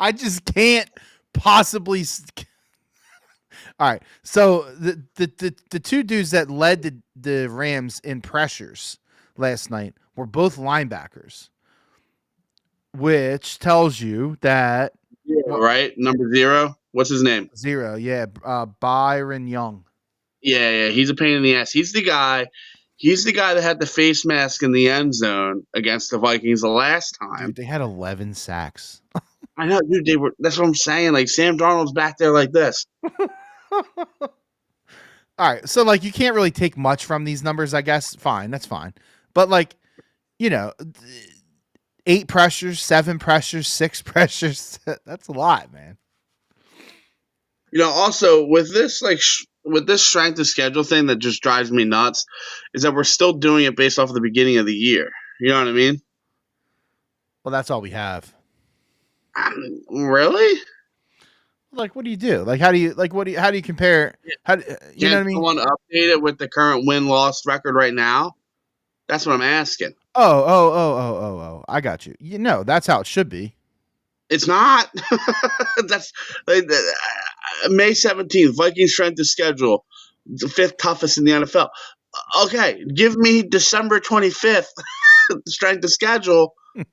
I just can't possibly. All right, so the two dudes that led the Rams in pressures last night were both linebackers, which tells you that Right, number 0. What's his name? 0, yeah, Byron Young. Yeah, he's a pain in the ass. He's the guy that had the face mask in the end zone against the Vikings the last time. Dude, they had 11 sacks. I know, dude. That's what I'm saying. Like Sam Darnold's back there like this. All right, so like you can't really take much from these numbers, I guess. Fine, that's fine. But like, 8 pressures, 7 pressures, 6 pressures. That's a lot, man. Also with this with this strength of schedule thing that just drives me nuts is that we're still doing it based off of the beginning of the year. You know what I mean? Well, that's all we have. Really? Like, what do you do? Like, how do you compare? How you know what I mean? Someone update it with the current win-loss record right now? That's what I'm asking. Oh! I got you. That's how it should be. It's not. That's May 17th. Vikings strength of schedule, the 5th toughest in the NFL. Okay, give me December 25th strength of schedule, and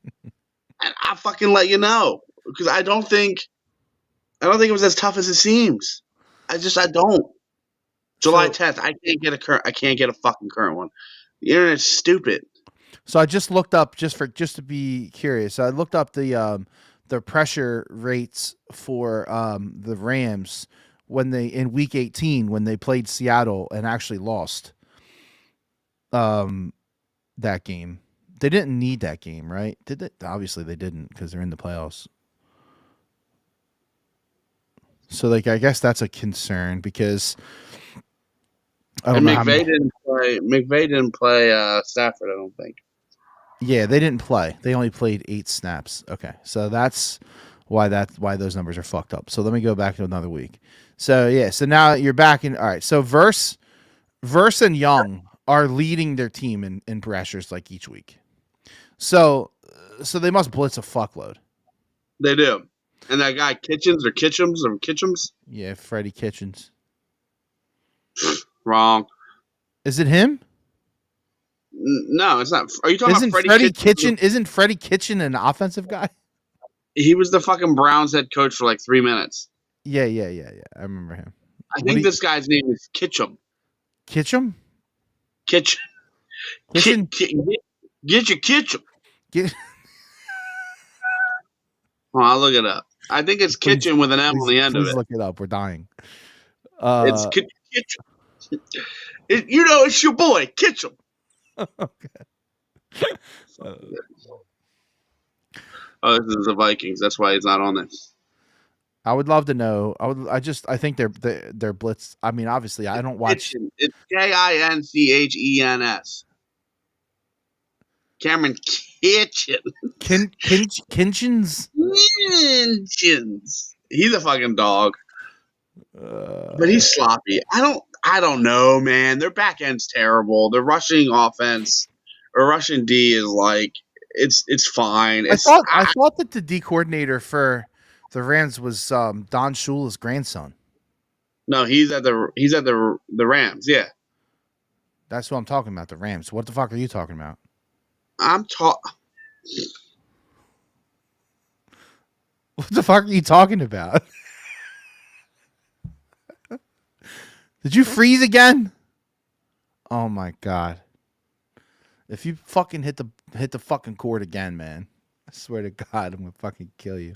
I'll fucking let you know because I don't think it was as tough as it seems. I don't. July 10th. I can't get a fucking current one. The internet's stupid. So I just looked up just to be curious. I looked up the pressure rates for the Rams in week 18 when they played Seattle and actually lost that game. They didn't need that game, right? Did they? Obviously they didn't because they're in the playoffs. So like I guess that's a concern because I don't know. McVay didn't play Stafford, I don't think. Yeah, they didn't play. They only played 8 snaps. Okay, so that's why those numbers are fucked up. So let me go back to another week. So yeah, so now you're back in. All right, so Verse and Young are leading their team in pressures like each week. So they must blitz a fuckload. They do. And that guy Kitchens? Yeah, Freddie Kitchens. Wrong. Is it him? No, it's not. Are you talking about Freddie Kitchen? Isn't Freddie Kitchen an offensive guy? He was the fucking Browns head coach for like 3 minutes. Yeah. I remember him. I think this guy's name is Kitchum. Kitchen? Get your Kitchum. I'll look it up. I think it's Kitchen with an M on the end of it. Look it up. We're dying. It's Kitchen. It's your boy, Kitchum. Okay. This is the Vikings. That's why he's not on this. I would love to know. I think they're blitz. I mean, obviously, I don't watch. It's Kinchens. Cameron Kitchen. Kitchens. He's a fucking dog. But he's sloppy. I don't know, man. Their back end's terrible. Their rushing offense or rushing D is like it's fine. I thought that the D coordinator for the Rams was Don Shula's grandson. No, he's at the Rams. Yeah, that's what I'm talking about. The Rams. What the fuck are you talking about? What the fuck are you talking about? Did you freeze again? Oh my god! If you fucking hit the fucking cord again, man, I swear to God, I'm gonna fucking kill you.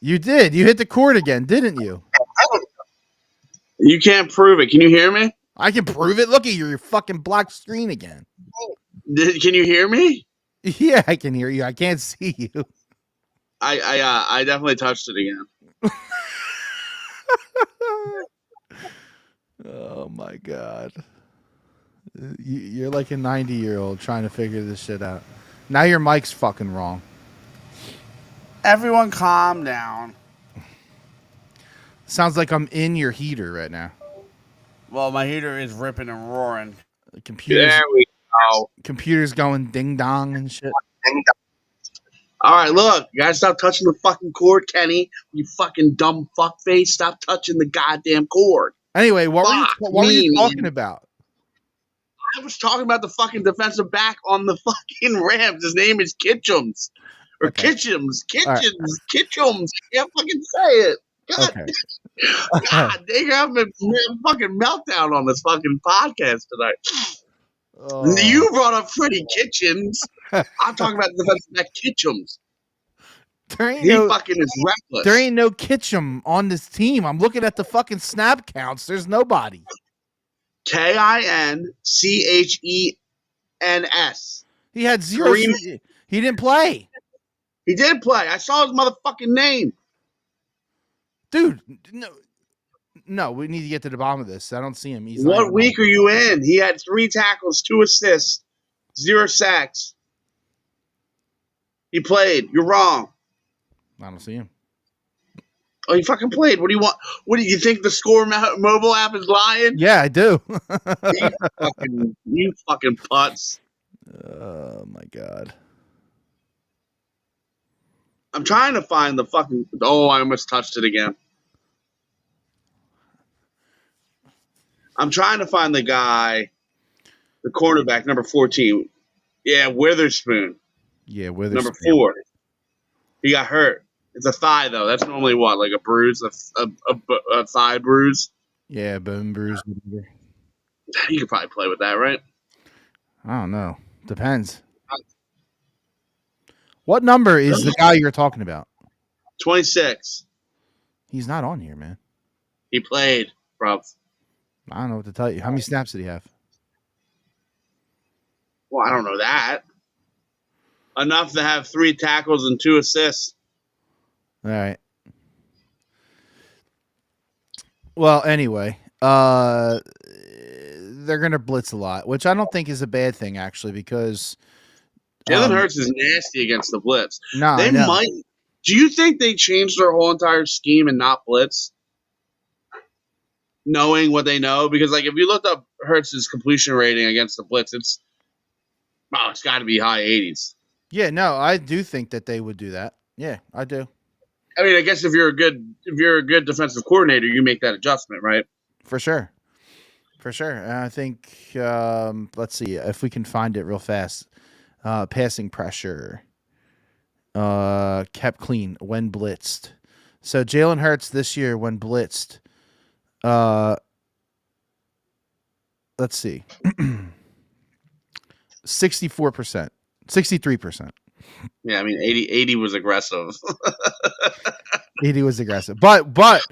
You did. You hit the cord again, didn't you? You can't prove it. Can you hear me? I can prove it. Look at your fucking black screen again. Can you hear me? Yeah, I can hear you. I can't see you. I definitely touched it again. Oh my god. You're like a 90-year-old trying to figure this shit out. Now your mic's fucking wrong. Everyone calm down. Sounds like I'm in your heater right now. Well, my heater is ripping and roaring. The computer's, Computer's going ding dong and shit. All right, look, you gotta stop touching the fucking cord, Kenny. You fucking dumb fuckface. Stop touching the goddamn cord. Anyway, what were you talking man. about? I was talking about the fucking defensive back on the fucking Rams. His name is Kitchums. Or okay. Kitchums. Right. Kitchums. I can't fucking say it. God, okay. God, they have a fucking meltdown on this fucking podcast tonight. Oh. You brought up Freddie Kitchens. I'm talking about the defensive back Kitchums. Fucking is reckless. There ain't no Kitchum on this team. I'm looking at the fucking snap counts. There's nobody. Kinchens. He had 0. He didn't play. He did play. I saw his motherfucking name. Dude, no, we need to get to the bottom of this. I don't see him. What week are you in? He had 3 tackles, 2 assists, 0 sacks. He played. You're wrong. I don't see him. Oh, he fucking played. What do you want? What do you think the Score mobile app is lying? Yeah, I do. you fucking putz. Oh my god. I'm trying to find the fucking. Oh, I almost touched it again. I'm trying to find the guy, the quarterback, number 14. Yeah, Witherspoon. Yeah, Witherspoon. Number 4. He got hurt. It's a thigh, though. That's normally what? Like a bruise? A thigh bruise? Yeah, bone bruise. You could probably play with that, right? I don't know. Depends. What number is the guy you're talking about? 26. He's not on here, man. He played, bro. I don't know what to tell you. How many snaps did he have? Well, I don't know that. Enough to have 3 tackles and 2 assists. All right. Well, anyway, they're going to blitz a lot, which I don't think is a bad thing, actually, because Jalen Hurts is nasty against the blitz. No, they might. Do you think they changed their whole entire scheme and not blitz? Knowing what they know? Because, like, if you looked up Hurts' completion rating against the blitz, it's got to be high 80s. Yeah, no, I do think that they would do that. Yeah, I do. I mean, I guess if you're a good defensive coordinator, you make that adjustment, right? For sure. And I think let's see if we can find it real fast. Passing pressure kept clean when blitzed. So Jalen Hurts this year when blitzed. Let's see. 64%. 63%. Yeah, I mean 80 was aggressive. 80 was aggressive. But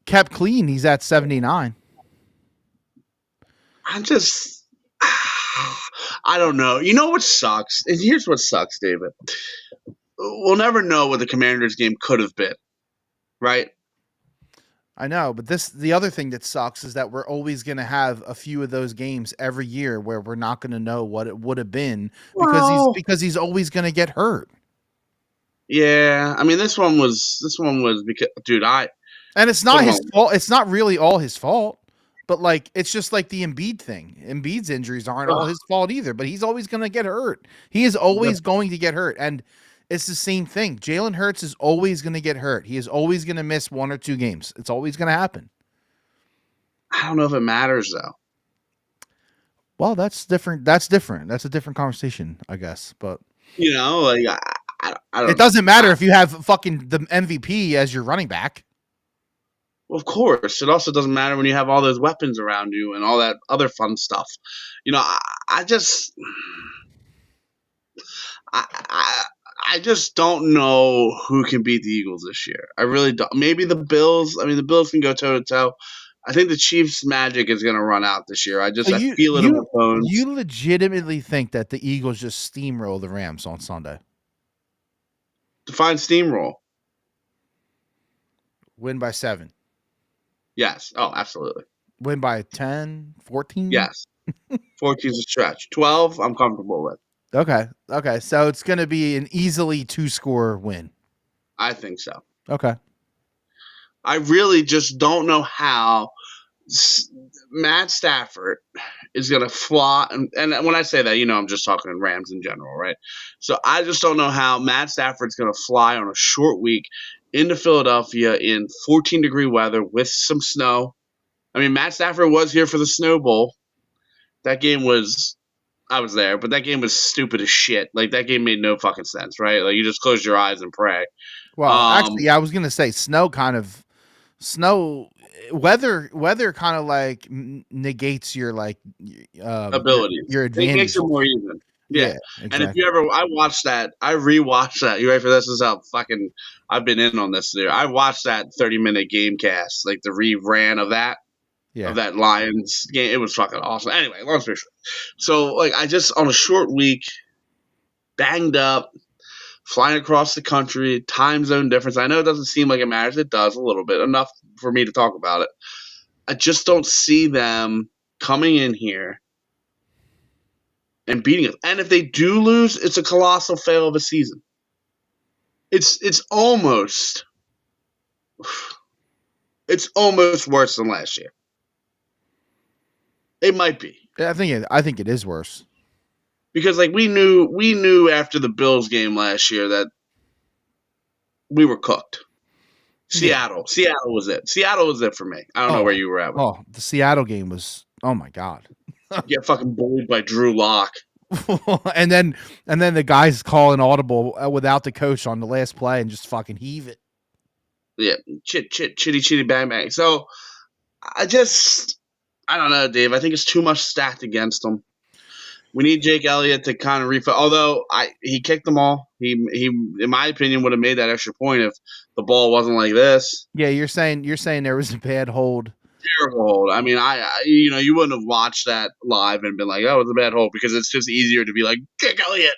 kept clean, he's at 79. I don't know. You know what sucks? And here's what sucks, David. We'll never know what the Commanders game could have been. Right? I know, but the other thing that sucks is that we're always going to have a few of those games every year where we're not going to know what it would have been because he's always going to get hurt. Yeah, I mean this one was because and it's not his fault. It's not really all his fault, but like it's just like the Embiid thing. Embiid's injuries aren't all his fault either, but he's always going to get hurt. He is always going to get hurt, and it's the same thing. Jalen Hurts is always going to get hurt. He is always going to miss 1 or 2 games. It's always going to happen. I don't know if it matters though. Well, that's different. That's different. That's a different conversation, I guess. But like I don't. It doesn't matter if you have fucking the MVP as your running back. Well, of course, it also doesn't matter when you have all those weapons around you and all that other fun stuff. I just don't know who can beat the Eagles this year. I really don't. Maybe the Bills. I mean, the Bills can go toe to toe. I think the Chiefs' magic is going to run out this year. I feel it in my bones. You legitimately think that the Eagles just steamroll the Rams on Sunday? Define steamroll. Win by 7. Yes. Oh, absolutely. Win by 10, 14? Yes. 14 is a stretch. 12, I'm comfortable with. Okay. So it's going to be an easily 2-score win. I think so. Okay. I really just don't know how Matt Stafford is going to fly. And when I say that, I'm just talking Rams in general, right? So I just don't know how Matt Stafford's going to fly on a short week into Philadelphia in 14-degree weather with some snow. I mean, Matt Stafford was here for the Snow Bowl. That game was – I was there, but that game was stupid as shit. Like, that game made no fucking sense, right? Like, you just close your eyes and pray. Well, actually, I was going to say snow weather kind of like negates your like abilities. Your advantage. It makes it more even. Yeah. Exactly. And if you ever, I rewatched that. You ready for this? This is how fucking I've been in on this. I watched that 30-minute game cast, like the rerun of that. Yeah. Of that Lions game. It was fucking awesome. Anyway, long story short. So, like, I just, on a short week, banged up, flying across the country, time zone difference. I know it doesn't seem like it matters. It does a little bit, enough for me to talk about it. I just don't see them coming in here and beating us. And if they do lose, it's a colossal fail of a season. It's almost worse than last year. It might be. I think it is worse. Because like we knew after the Bills game last year that we were cooked. Seattle was it. Seattle was it for me. I don't know where you were at. The Seattle game was, oh my God. Get fucking bullied by Drew Lock. and then the guys call an audible without the coach on the last play and just fucking heave it. Yeah, chitty bang bang. So I don't know, Dave. I think it's too much stacked against them. We need Jake Elliott to kind of refill. Although he kicked them all. He in my opinion would have made that extra point if the ball wasn't like this. Yeah, you're saying there was a bad hold. Terrible hold. I mean, you wouldn't have watched that live and been like, oh, it's a bad hold, because it's just easier to be like, Jake Elliott,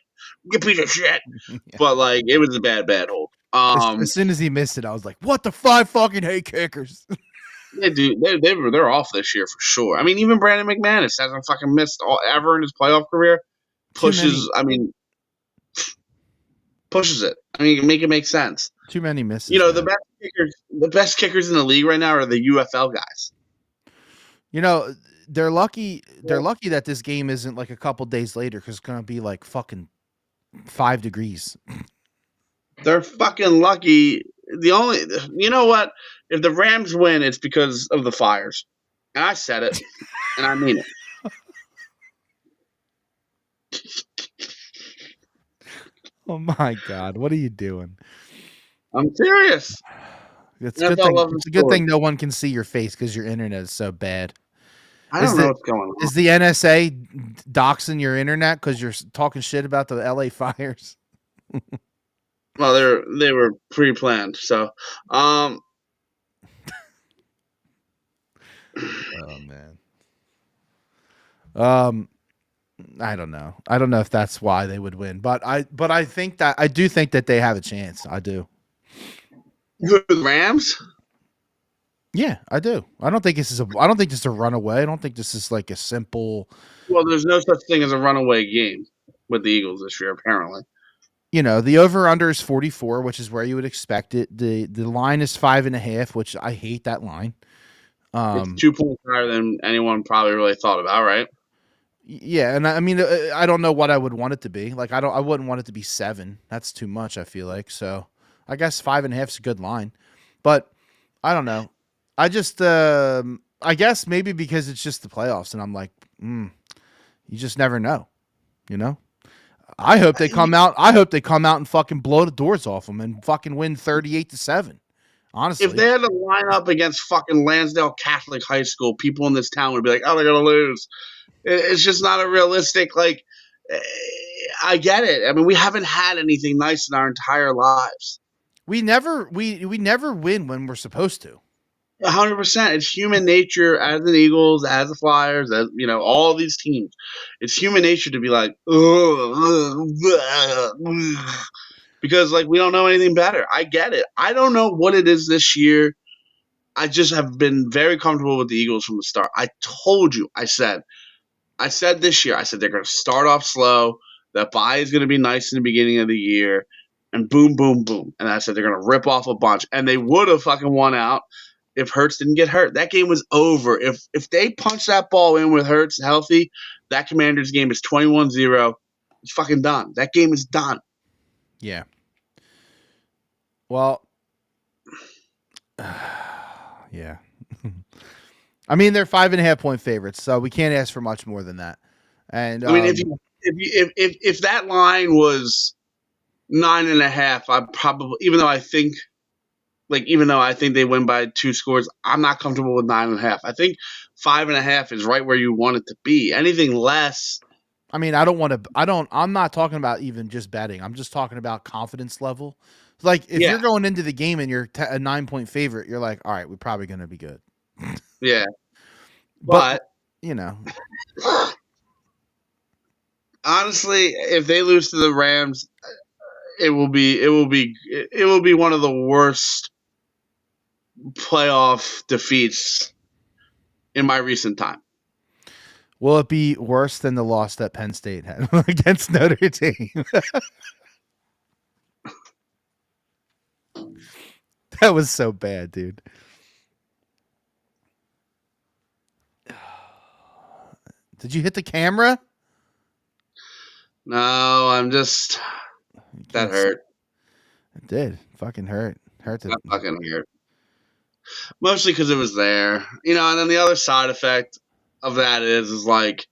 you piece of shit. Yeah. But like, it was a bad hold. As soon as he missed it, I was like, what the fuck, fucking hate kickers. They do. They're off this year for sure. I mean, even Brandon McManus hasn't fucking missed ever in his playoff career. Pushes it. I mean, make it make sense. Too many misses. The best kickers in the league right now are the UFL guys. They're lucky. They're lucky that this game isn't like a couple days later, because it's gonna be like fucking 5 degrees. They're fucking lucky. You know what? If the Rams win, it's because of the fires. And I said it, and I mean it. Oh my God, what are you doing? I'm serious. It's a good thing no one can see your face because your internet is so bad. I don't know what's going on. Is the NSA doxing your internet because you're talking shit about the LA fires? Well, they were pre-planned, so. Oh man. I don't know. I don't know if that's why they would win, but I do think that they have a chance. I do. The Rams? Yeah, I do. I don't think this is a runaway. I don't think this is like a simple. Well, there's no such thing as a runaway game with the Eagles this year, apparently. The over/under is 44, which is where you would expect it. The line is 5.5, which I hate that line. It's 2 points higher than anyone probably really thought about, right? Yeah, and I mean, I don't know what I would want it to be. Like, I wouldn't want it to be 7. That's too much, I feel like. So, I guess 5.5 is a good line, but I don't know. I just, I guess maybe because it's just the playoffs, and I'm like, you just never know, I hope they come out. I hope they come out and fucking blow the doors off them and fucking win 38-7. Honestly, if they had to line up against fucking Lansdale Catholic High School, people in this town would be like, "Oh, they're gonna lose." It's just not a realistic. Like, I get it. I mean, we haven't had anything nice in our entire lives. We never win when we're supposed to. 100%. It's human nature as the Eagles, as the Flyers, as all these teams. It's human nature to be like, because like we don't know anything better. I get it. I don't know what it is this year. I just have been very comfortable with the Eagles from the start. I told you. I said this year. I said they're going to start off slow. That bye is going to be nice in the beginning of the year, and boom, boom, boom. And I said they're going to rip off a bunch, and they would have fucking won out. if Hurts didn't get hurt. That game was over. If they punch that ball in with Hurts healthy, that Commanders game is 21-0. It's fucking done. That game is done. Yeah. Well, yeah. I mean, they're 5.5-point favorites, so we can't ask for much more than that. And I mean, if that line was 9.5, I probably even though I think they win by 2 scores, I'm not comfortable with 9.5. I think 5.5 is right where you want it to be. Anything less. I mean, I'm not talking about even just betting. I'm just talking about confidence level. Like if you're going into the game and you're a 9-point favorite, you're like, all right, we're probably going to be good. Yeah. But honestly, if they lose to the Rams, it will be one of the worst playoff defeats in my recent time. Will it be worse than the loss that Penn State had against Notre Dame? That was so bad, dude. Did you hit the camera? No, I'm just that hurt. It did. Fucking hurt. That fucking hurt. Mostly because it was there. And then the other side effect of that is like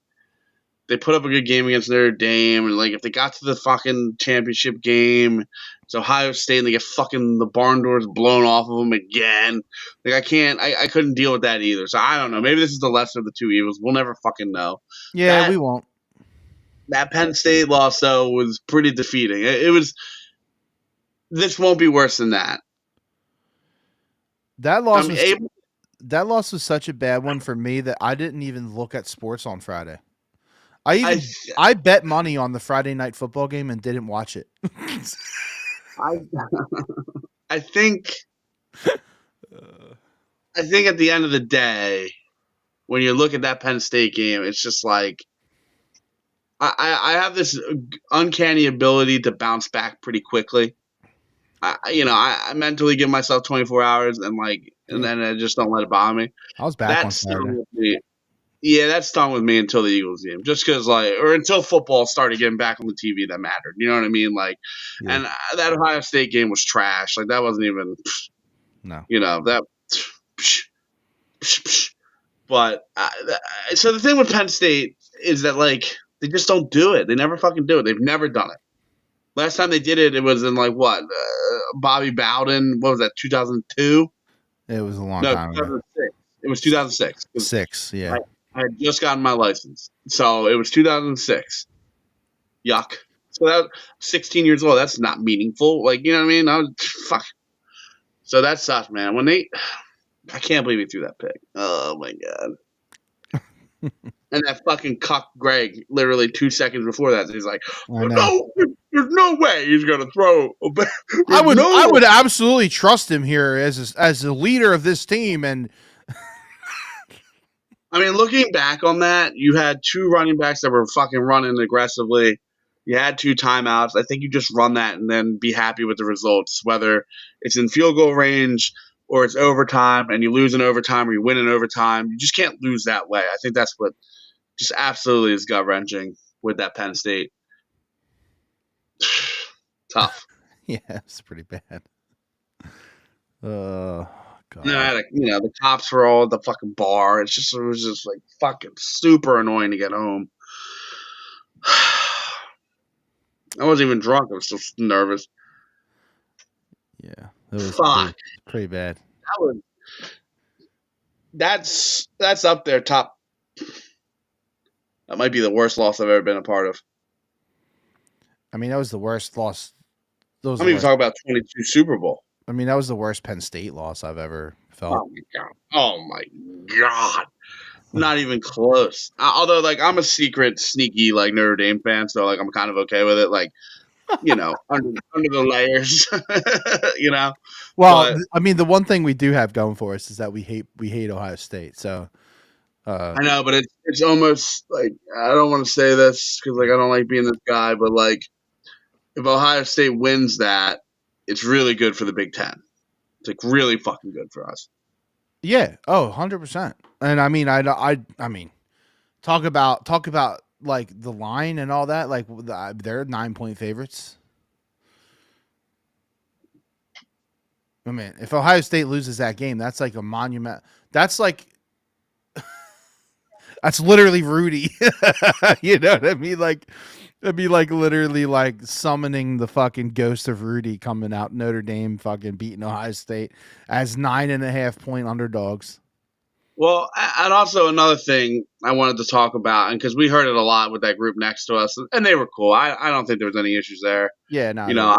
they put up a good game against Notre Dame, and like if they got to the fucking championship game, it's Ohio State, and they get fucking the barn doors blown off of them again. Like I couldn't deal with that either. So I don't know. Maybe this is the lesser of the two evils. We'll never fucking know. Yeah, we won't. That Penn State loss though was pretty defeating. It was. This won't be worse than that. That loss was such a bad one for me that I didn't even look at sports on Friday. I bet money on the Friday night football game and didn't watch it. I think at the end of the day, when you look at that Penn State game, it's just like I have this uncanny ability to bounce back pretty quickly. I mentally give myself 24 hours and then I just don't let it bother me. I was back on Saturday. Yeah, that stung with me until the Eagles game, just because or until football started getting back on the TV that mattered. You know what I mean? And that Ohio State game was trash. Like that wasn't even. No. That. But so the thing with Penn State is that they just don't do it. They never fucking do it. They've never done it. Last time they did it, it was in Bobby Bowden. What was that? 2002. It was a long time ago. It was 2006. 6, yeah. I had just gotten my license, so it was 2006. Yuck. So that 16 years old. That's not meaningful. You know what I mean? Fuck. So that sucks, man. I can't believe he threw that pick. Oh my god. And that fucking cuck Greg, literally 2 seconds before that, he's like, "No, there's no way he's gonna throw." I would absolutely trust him here as the leader of this team. And I mean, looking back on that, you had 2 running backs that were fucking running aggressively. You had 2 timeouts. I think you just run that and then be happy with the results, whether it's in field goal range or it's overtime and you lose in overtime or you win in overtime. You just can't lose that way. I think that's what just absolutely is gut-wrenching with that Penn State. Tough. Yeah, it's pretty bad. God. The cops were all at the fucking bar. It was just fucking super annoying to get home. I wasn't even drunk. I was still nervous. Yeah, it was pretty bad. That's up there top. That might be the worst loss I've ever been a part of. I mean, that was the worst loss. I'm even talking about 22 Super Bowl. I mean, that was the worst Penn State loss I've ever felt. Oh my god. Not even close. Although, I'm a secret, sneaky, Notre Dame fan, so, I'm kind of okay with it. Under the layers, Well, I mean, the one thing we do have going for us is that we hate Ohio State. So I know, but it's almost I don't want to say this because I don't like being this guy, but if Ohio State wins that, it's really good for the Big Ten. It's really fucking good for us. Yeah. Oh, 100%. And I mean, I mean, talk about like the line and all that. Like they're 9-point favorites. I mean, if Ohio State loses that game, that's like a monument. That's like that's literally Rudy. You know what I mean? Like it'd be like literally like summoning the fucking ghost of Rudy coming out Notre Dame fucking beating Ohio State as 9.5-point underdogs. Well, and also another thing I wanted to talk about, and because we heard it a lot with that group next to us, and they were cool. I don't think there was any issues there. Yeah, no, You know,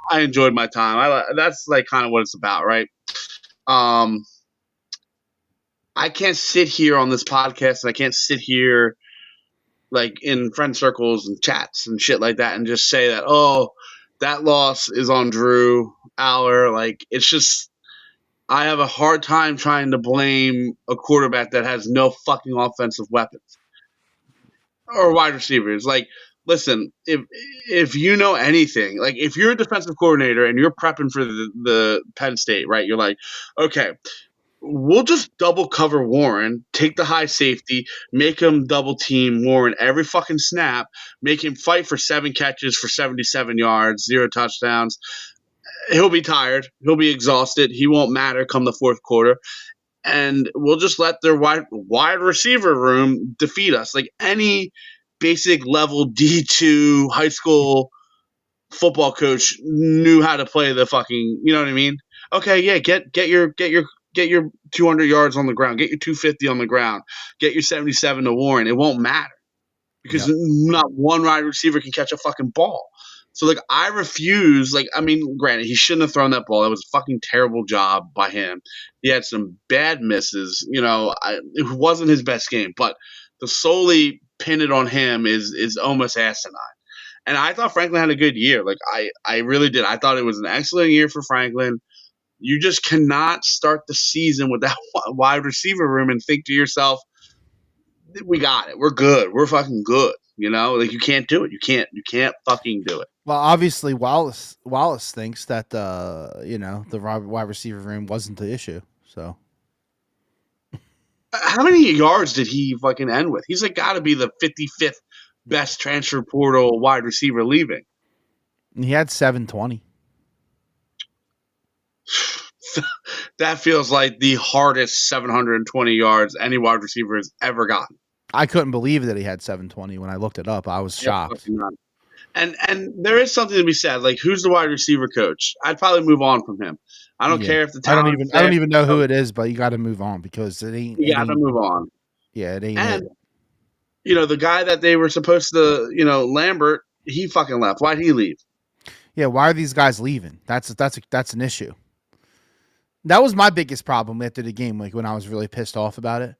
I enjoyed my time. That's like kind of what it's about, right? Um, I can't sit here on this podcast, and I can't sit here like in friend circles and chats and shit like that, and just say that that loss is on Drew Aller. Like it's just I have a hard time trying to blame a quarterback that has no fucking offensive weapons or wide receivers. Like, listen, if you know anything, like if you're a defensive coordinator and you're prepping for the Penn State, right? You're like, okay, we'll just double cover Warren, take the high safety, make him double team Warren every fucking snap, make him fight for 7 catches for 77 yards, 0 touchdowns. He'll be tired. He'll be exhausted. He won't matter come the fourth quarter. And we'll just let their wide receiver room defeat us. Like any basic level D2 high school football coach knew how to play the fucking, you know what I mean? Okay, yeah, get your 200 yards on the ground, get your 250 on the ground, get your 77 to Warren. It won't matter because not one wide receiver can catch a fucking ball. So like I refuse. Like I mean, granted, he shouldn't have thrown that ball. That was a fucking terrible job by him. He had some bad misses. You know, it wasn't his best game. But to solely pin it on him is almost asinine. And I thought Franklin had a good year. Like I really did. I thought it was an excellent year for Franklin. You just cannot start the season with that wide receiver room and think to yourself, we got it. We're good. We're fucking good. You know, like you can't do it. You can't fucking do it. Well, obviously Wallace thinks that the wide receiver room wasn't the issue. So how many yards did he fucking end with? He's like got to be the 55th best transfer portal wide receiver leaving. He had 720. That feels like the hardest 720 yards any wide receiver has ever gotten. I couldn't believe that he had 720 when I looked it up. I was shocked. And there is something to be said. Like, who's the wide receiver coach? I'd probably move on from him. I don't care if the I don't even know who it is, but you got to move on because it ain't. You got to move on. Yeah, it ain't. And the guy that they were supposed to, Lambert, he fucking left. Why'd he leave? Yeah, why are these guys leaving? That's an issue. That was my biggest problem after the game. Like when I was really pissed off about it.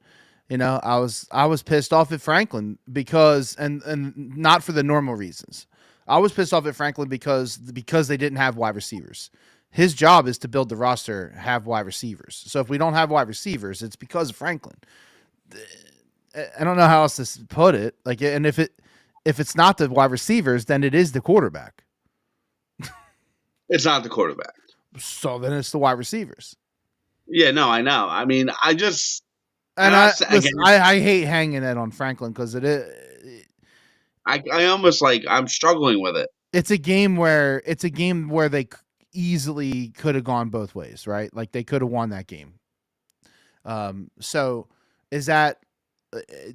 I was pissed off at Franklin because and not for the normal reasons. I was pissed off at Franklin because they didn't have wide receivers. His job is to build the roster, have wide receivers. So if we don't have wide receivers, it's because of Franklin. I don't know how else to put it. Like, and if it's not the wide receivers, then it is the quarterback. It's not the quarterback. So then it's the wide receivers. Yeah, no, I know. I mean, I hate hanging it on Franklin because I almost I'm struggling with it. It's a game where they easily could have gone both ways, right? Like they could have won that game. So is that?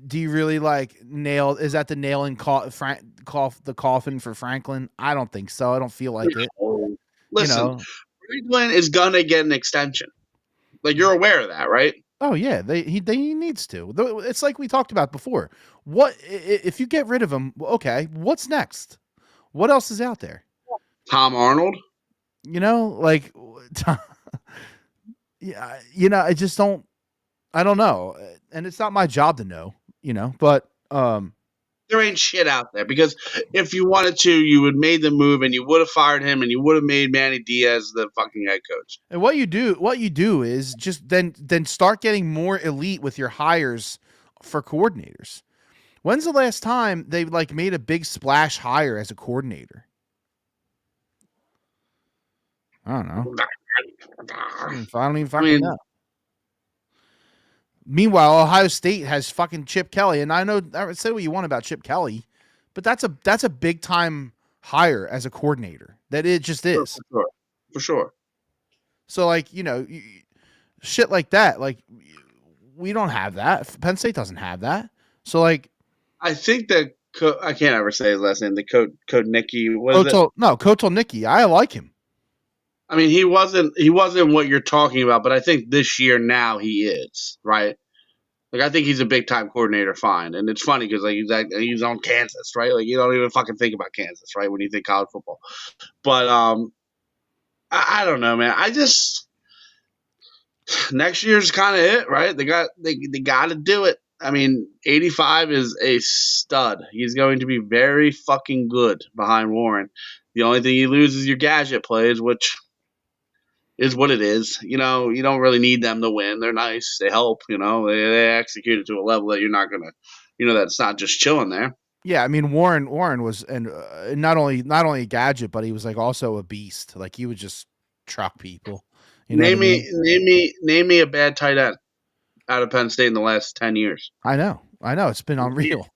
Do you really is that the nail in the coffin for Franklin? I don't think so. I don't feel like it. Listen, Franklin is gonna get an extension. Like you're aware of that, right? Oh yeah, he needs to. It's like we talked about before. What if you get rid of him? Okay, what's next? What else is out there? Tom Arnold. Yeah, I just don't. I don't know, and it's not my job to know. But there ain't shit out there because if you wanted to, you would made the move and you would have fired him and you would have made Manny Diaz the fucking head coach. And what you do is just then start getting more elite with your hires for coordinators. When's the last time they made a big splash hire as a coordinator? I don't know. I don't even fucking know. Meanwhile, Ohio State has fucking Chip Kelly, and I know say what you want about Chip Kelly, but that's a big time hire as a coordinator. That it just is. For sure. So like shit like that, like we don't have that. Penn State doesn't have that. So like, I think that I can't ever say his last name. The code Nicky. Kotal Nicky. I like him. I mean, he wasn't what you're talking about, but I think this year now he is, right? Like, I think he's a big time coordinator, fine. And it's funny because like he's on Kansas, right? Like, you don't even fucking think about Kansas, right? When you think college football. But I don't know, man. I just next year's kind of it, right? They got to do it. I mean, 85 is a stud. He's going to be very fucking good behind Warren. The only thing you lose is your gadget plays, which is what it is. You know, you don't really need them to win. They're nice. They help. You know, they execute it to a level that you're not gonna, that's not just chilling there. Yeah, I mean Warren was and not only a gadget, but he was like also a beast. Like he would just truck people. Name me a bad tight end out of Penn State in the last 10 years. I know. It's been unreal.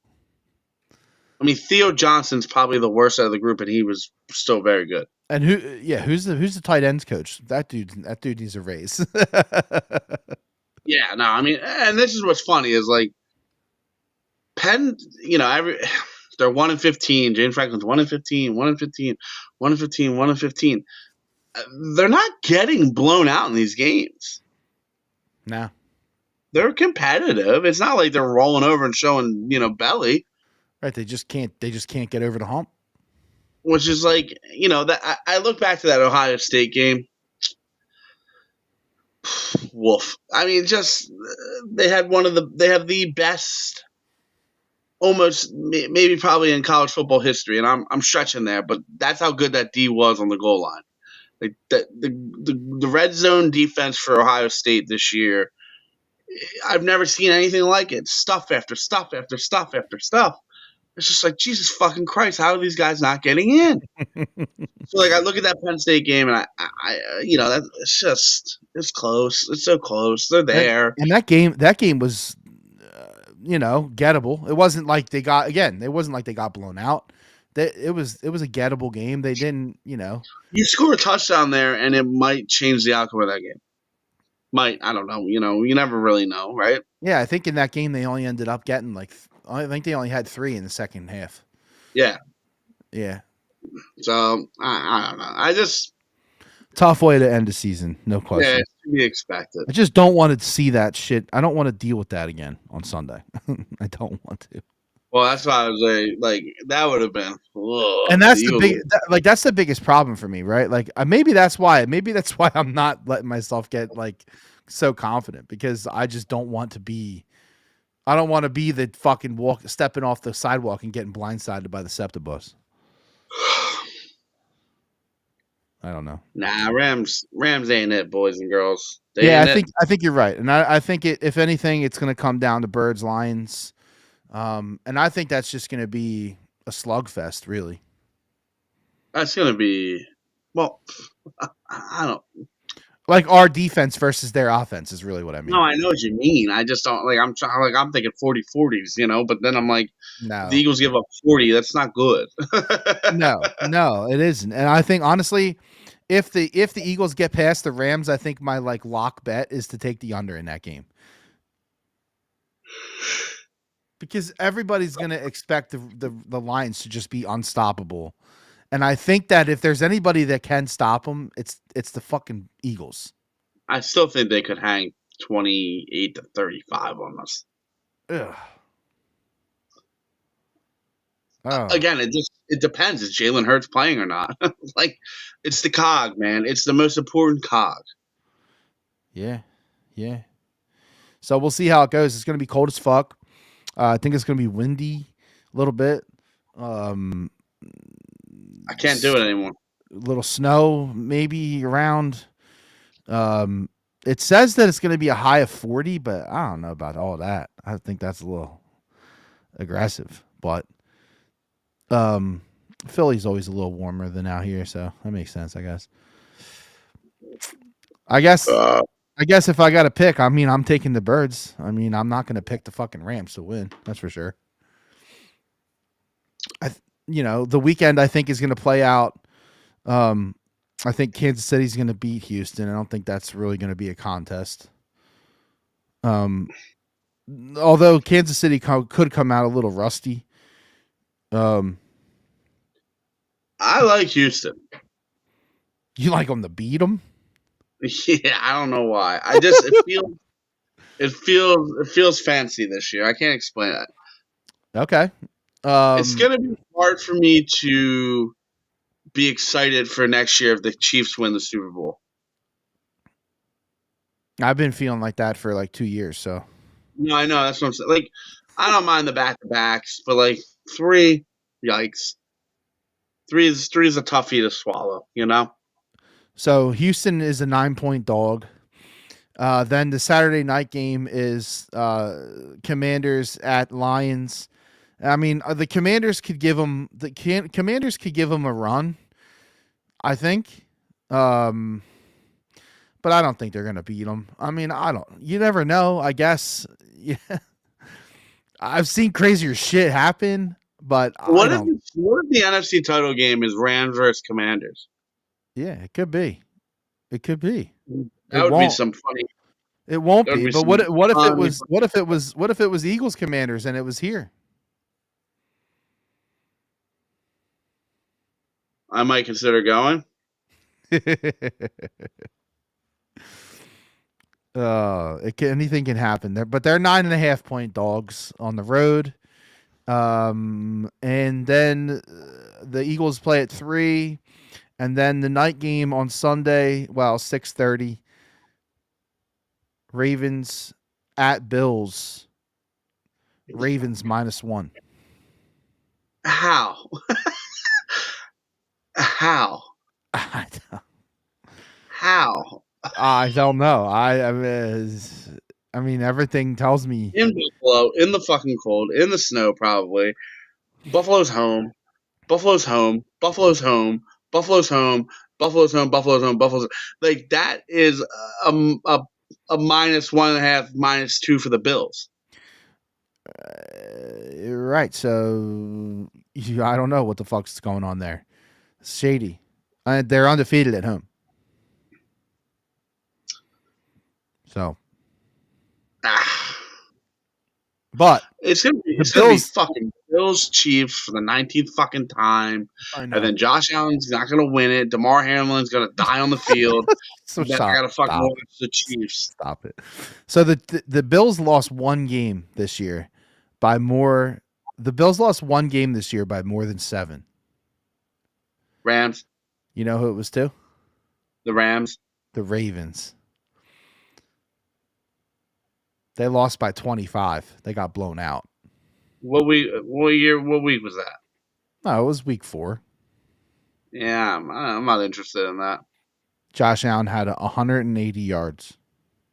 I mean, Theo Johnson's probably the worst out of the group, and he was still very good. And who's the tight ends coach? That dude needs a raise. Yeah, no, I mean, and this is what's funny is like Penn, they're 1-15. James Franklin's 1-15, 1-15, 1-15, 1-15. They're not getting blown out in these games. No. They're competitive. It's not like they're rolling over and showing, belly. Right, they just can't get over the hump. Which is like, that I look back to that Ohio State game. Woof. I mean, just they have the best, almost maybe probably in college football history, and I'm stretching there, but that's how good that D was on the goal line. Like the red zone defense for Ohio State this year, I've never seen anything like it. Stuff after stuff after stuff after stuff. It's just like, Jesus fucking Christ, how are these guys not getting in? So, like, I look at that Penn State game, and it's close. It's so close. They're there. And that game was, gettable. It wasn't like they got blown out. It was a gettable game. They didn't, You score a touchdown there, and it might change the outcome of that game. Might. I don't know. You never really know, right? Yeah, I think in that game they only ended up getting I think they only had 3 in the second half. Yeah. Yeah. So, I don't know. I just... Tough way to end the season, no question. Yeah, it's to be expected. I just don't want to see that shit. I don't want to deal with that again on Sunday. I don't want to. Well, that's why I was like that would have been... Ugh, and that's that's the biggest problem for me, right? Like, maybe that's why I'm not letting myself get, so confident, because I just don't want to be... I don't want to be the fucking stepping off the sidewalk and getting blindsided by the SEPTA bus. I don't know. Nah, Rams ain't it, boys and girls. I think you're right, and I think if anything, it's going to come down to Birds Lions, and I think that's just going to be a slugfest, really. That's going to be I don't. Like our defense versus their offense is really what I mean. No, I know what you mean. I just don't I'm thinking 40-40s, but then I'm like, no. The Eagles give up 40. That's not good. No, it isn't. And I think honestly, if the Eagles get past the Rams, I think my lock bet is to take the under in that game. Because everybody's going to expect the Lions to just be unstoppable. And I think that if there's anybody that can stop them, it's the fucking Eagles. I still think they could hang 28-35 on us. Ugh. Oh. Again, it depends. Is Jalen Hurts playing or not? It's the cog, man. It's the most important cog. Yeah. So we'll see how it goes. It's going to be cold as fuck. I think it's going to be windy a little bit. I can't do it anymore. A little snow maybe around. It says that it's going to be a high of 40, but I don't know about all that. I think that's a little aggressive, but Philly's always a little warmer than out here, so that makes sense, I guess. I guess if I got to pick, I mean, I'm taking the Birds. I mean, I'm not going to pick the fucking Rams to win. That's for sure. The weekend I think is going to play out. I think Kansas City's going to beat Houston. I don't think that's really going to be a contest. Although Kansas City could come out a little rusty. I like Houston. You like them to beat them? Yeah, I don't know why. It feels fancy this year. I can't explain it. Okay. It's gonna be hard for me to be excited for next year if the Chiefs win the Super Bowl. I've been feeling like that for like 2 years. So. No, I know that's what I'm saying. Like, I don't mind the back-to-backs, but like 3, yikes. 3 is a toughie to swallow. So Houston is a 9-point dog. Then the Saturday night game is Commanders at Lions. I mean, the Commanders could give them a run, I think. But I don't think they're gonna beat them. I mean, you never know. I guess. Yeah, I've seen crazier shit happen, but what if the NFC title game is Rams versus Commanders? Yeah, it could be. It could be. That would be some funny. It won't be. But what if it was? What if it was Eagles Commanders and it was here? I might consider going. Anything can happen there, but they're 9.5-point dogs on the road. And then the Eagles play at 3, and then the night game on Sunday, 6:30. Ravens at Bills. Ravens -1. How? How? How? I don't know. I mean, everything tells me in Buffalo, in the fucking cold, in the snow, probably. Buffalo's home. Buffalo's home. Buffalo's home. Buffalo's home. Buffalo's home. Buffalo's home. Buffalo's like that is a -1.5, -2 for the Bills. Right. So I don't know what the fuck's going on there. It's shady. They're undefeated at home. So. But it's gonna be fucking Bills Chiefs for the 19th fucking time, and then Josh Allen's not gonna win it. DeMar Hamlin's gonna die on the field. So I gotta fucking watch the Chiefs. Stop it. So the Bills lost one game this year by more. The Bills lost one game this year by more than 7. Rams. You know who it was to? The Rams. The Ravens. They lost by 25. They got blown out. What week was that? No, it was week 4. Yeah, I'm not interested in that. Josh Allen had 180 yards.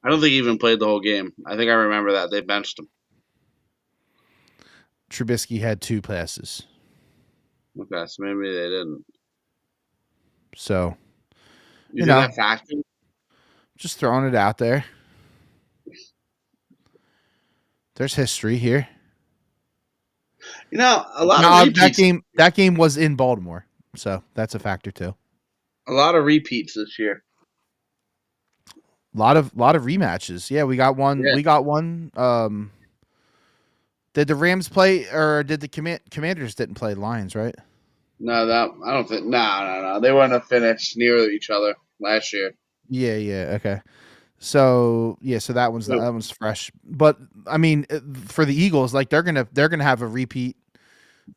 I don't think he even played the whole game. I think I remember that. They benched him. Trubisky had 2 passes. Okay, so maybe they didn't. So, you know, that factor? Just throwing it out there. There's history here. You know, a lot of repeats. That game was in Baltimore, so that's a factor too. A lot of repeats this year. A lot of rematches. Yeah, we got one. Yeah. We got one. Did the Rams play, or did the Commanders didn't play Lions? Right? No, I don't think. No. They wouldn't have finished near each other last year. Yeah. Okay. So so that one's fresh. But I mean, for the Eagles, like they're gonna have a repeat.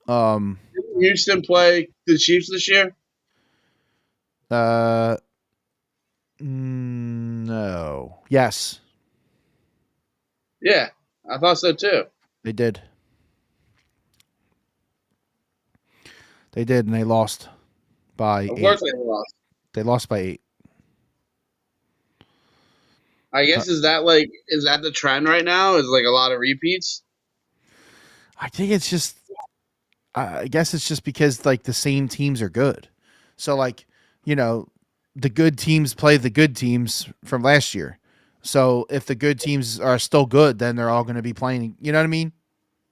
Did Houston play the Chiefs this year? No. Yes. Yeah, I thought so too. They did. And they lost by 8. Of course, they lost. They lost by 8. I guess is that the trend right now? Is like a lot of repeats? I think it's just. I guess it's just because like the same teams are good, so like the good teams play the good teams from last year, So if the good teams are still good, then they're all going to be playing. You know what I mean?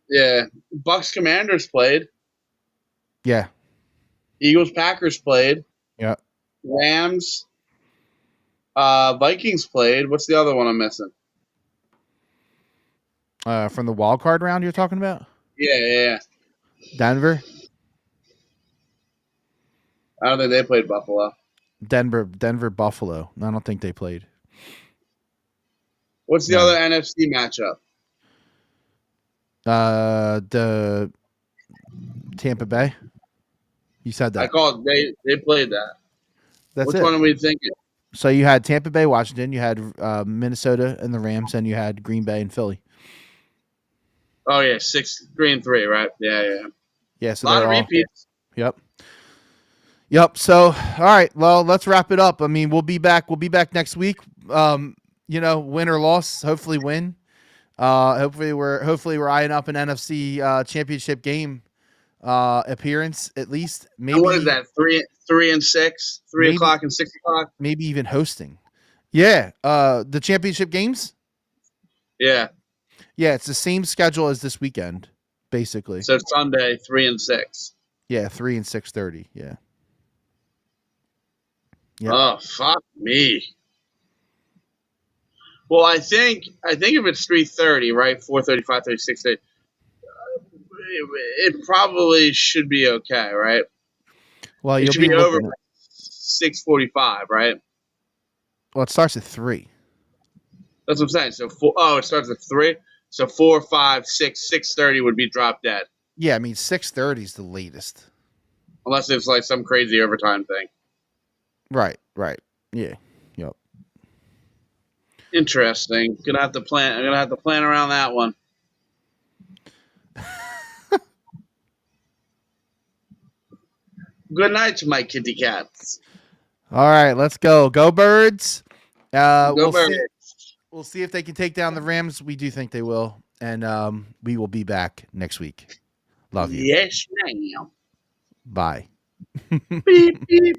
Yeah. Bucks Commanders played. Yeah. Eagles Packers played. Yeah. Rams Vikings played. What's the other one I'm missing? From the wild card round you're talking about? Yeah. Denver? I don't think they played Buffalo. Denver, Buffalo. I don't think they played. What's the other NFC matchup? The Tampa Bay. You said that. I called. They played that. That's Which one are we thinking? So you had Tampa Bay, Washington. You had Minnesota and the Rams, and you had Green Bay and Philly. Oh yeah, 6-3-3, right? Yeah. Yeah, so a lot of repeats. Yep. So, all right. Well, let's wrap it up. I mean, we'll be back. We'll be back next week. Win or loss. Hopefully, win. Hopefully we're eyeing up an NFC championship game appearance at least. Maybe. And what is that? 3 and 6, 3 o'clock and 6 o'clock. Maybe even hosting. Yeah. The championship games. Yeah. Yeah, it's the same schedule as this weekend, basically. So Sunday, 3 and 6. Yeah, 3 and 6:30. Yeah. Yep. Oh fuck me. Well, I think if it's 3:30, right? 4:30, 5:30, 6:30, it probably should be okay, right? Well, it should be over 6:45, right? Well, it starts at 3. That's what I'm saying. So it starts at 3. So 4, 5, 6, 6:30 would be drop dead. Yeah, I mean 6:30 is the latest. Unless it's like some crazy overtime thing. Right. Yeah. Yep. Interesting. I'm gonna have to plan around that one. Good night to my kitty cats. All right, let's go. Go Birds. Birds. We'll see if they can take down the Rams. We do think they will. And we will be back next week. Love you. Yes, ma'am. Bye. Beep, beep.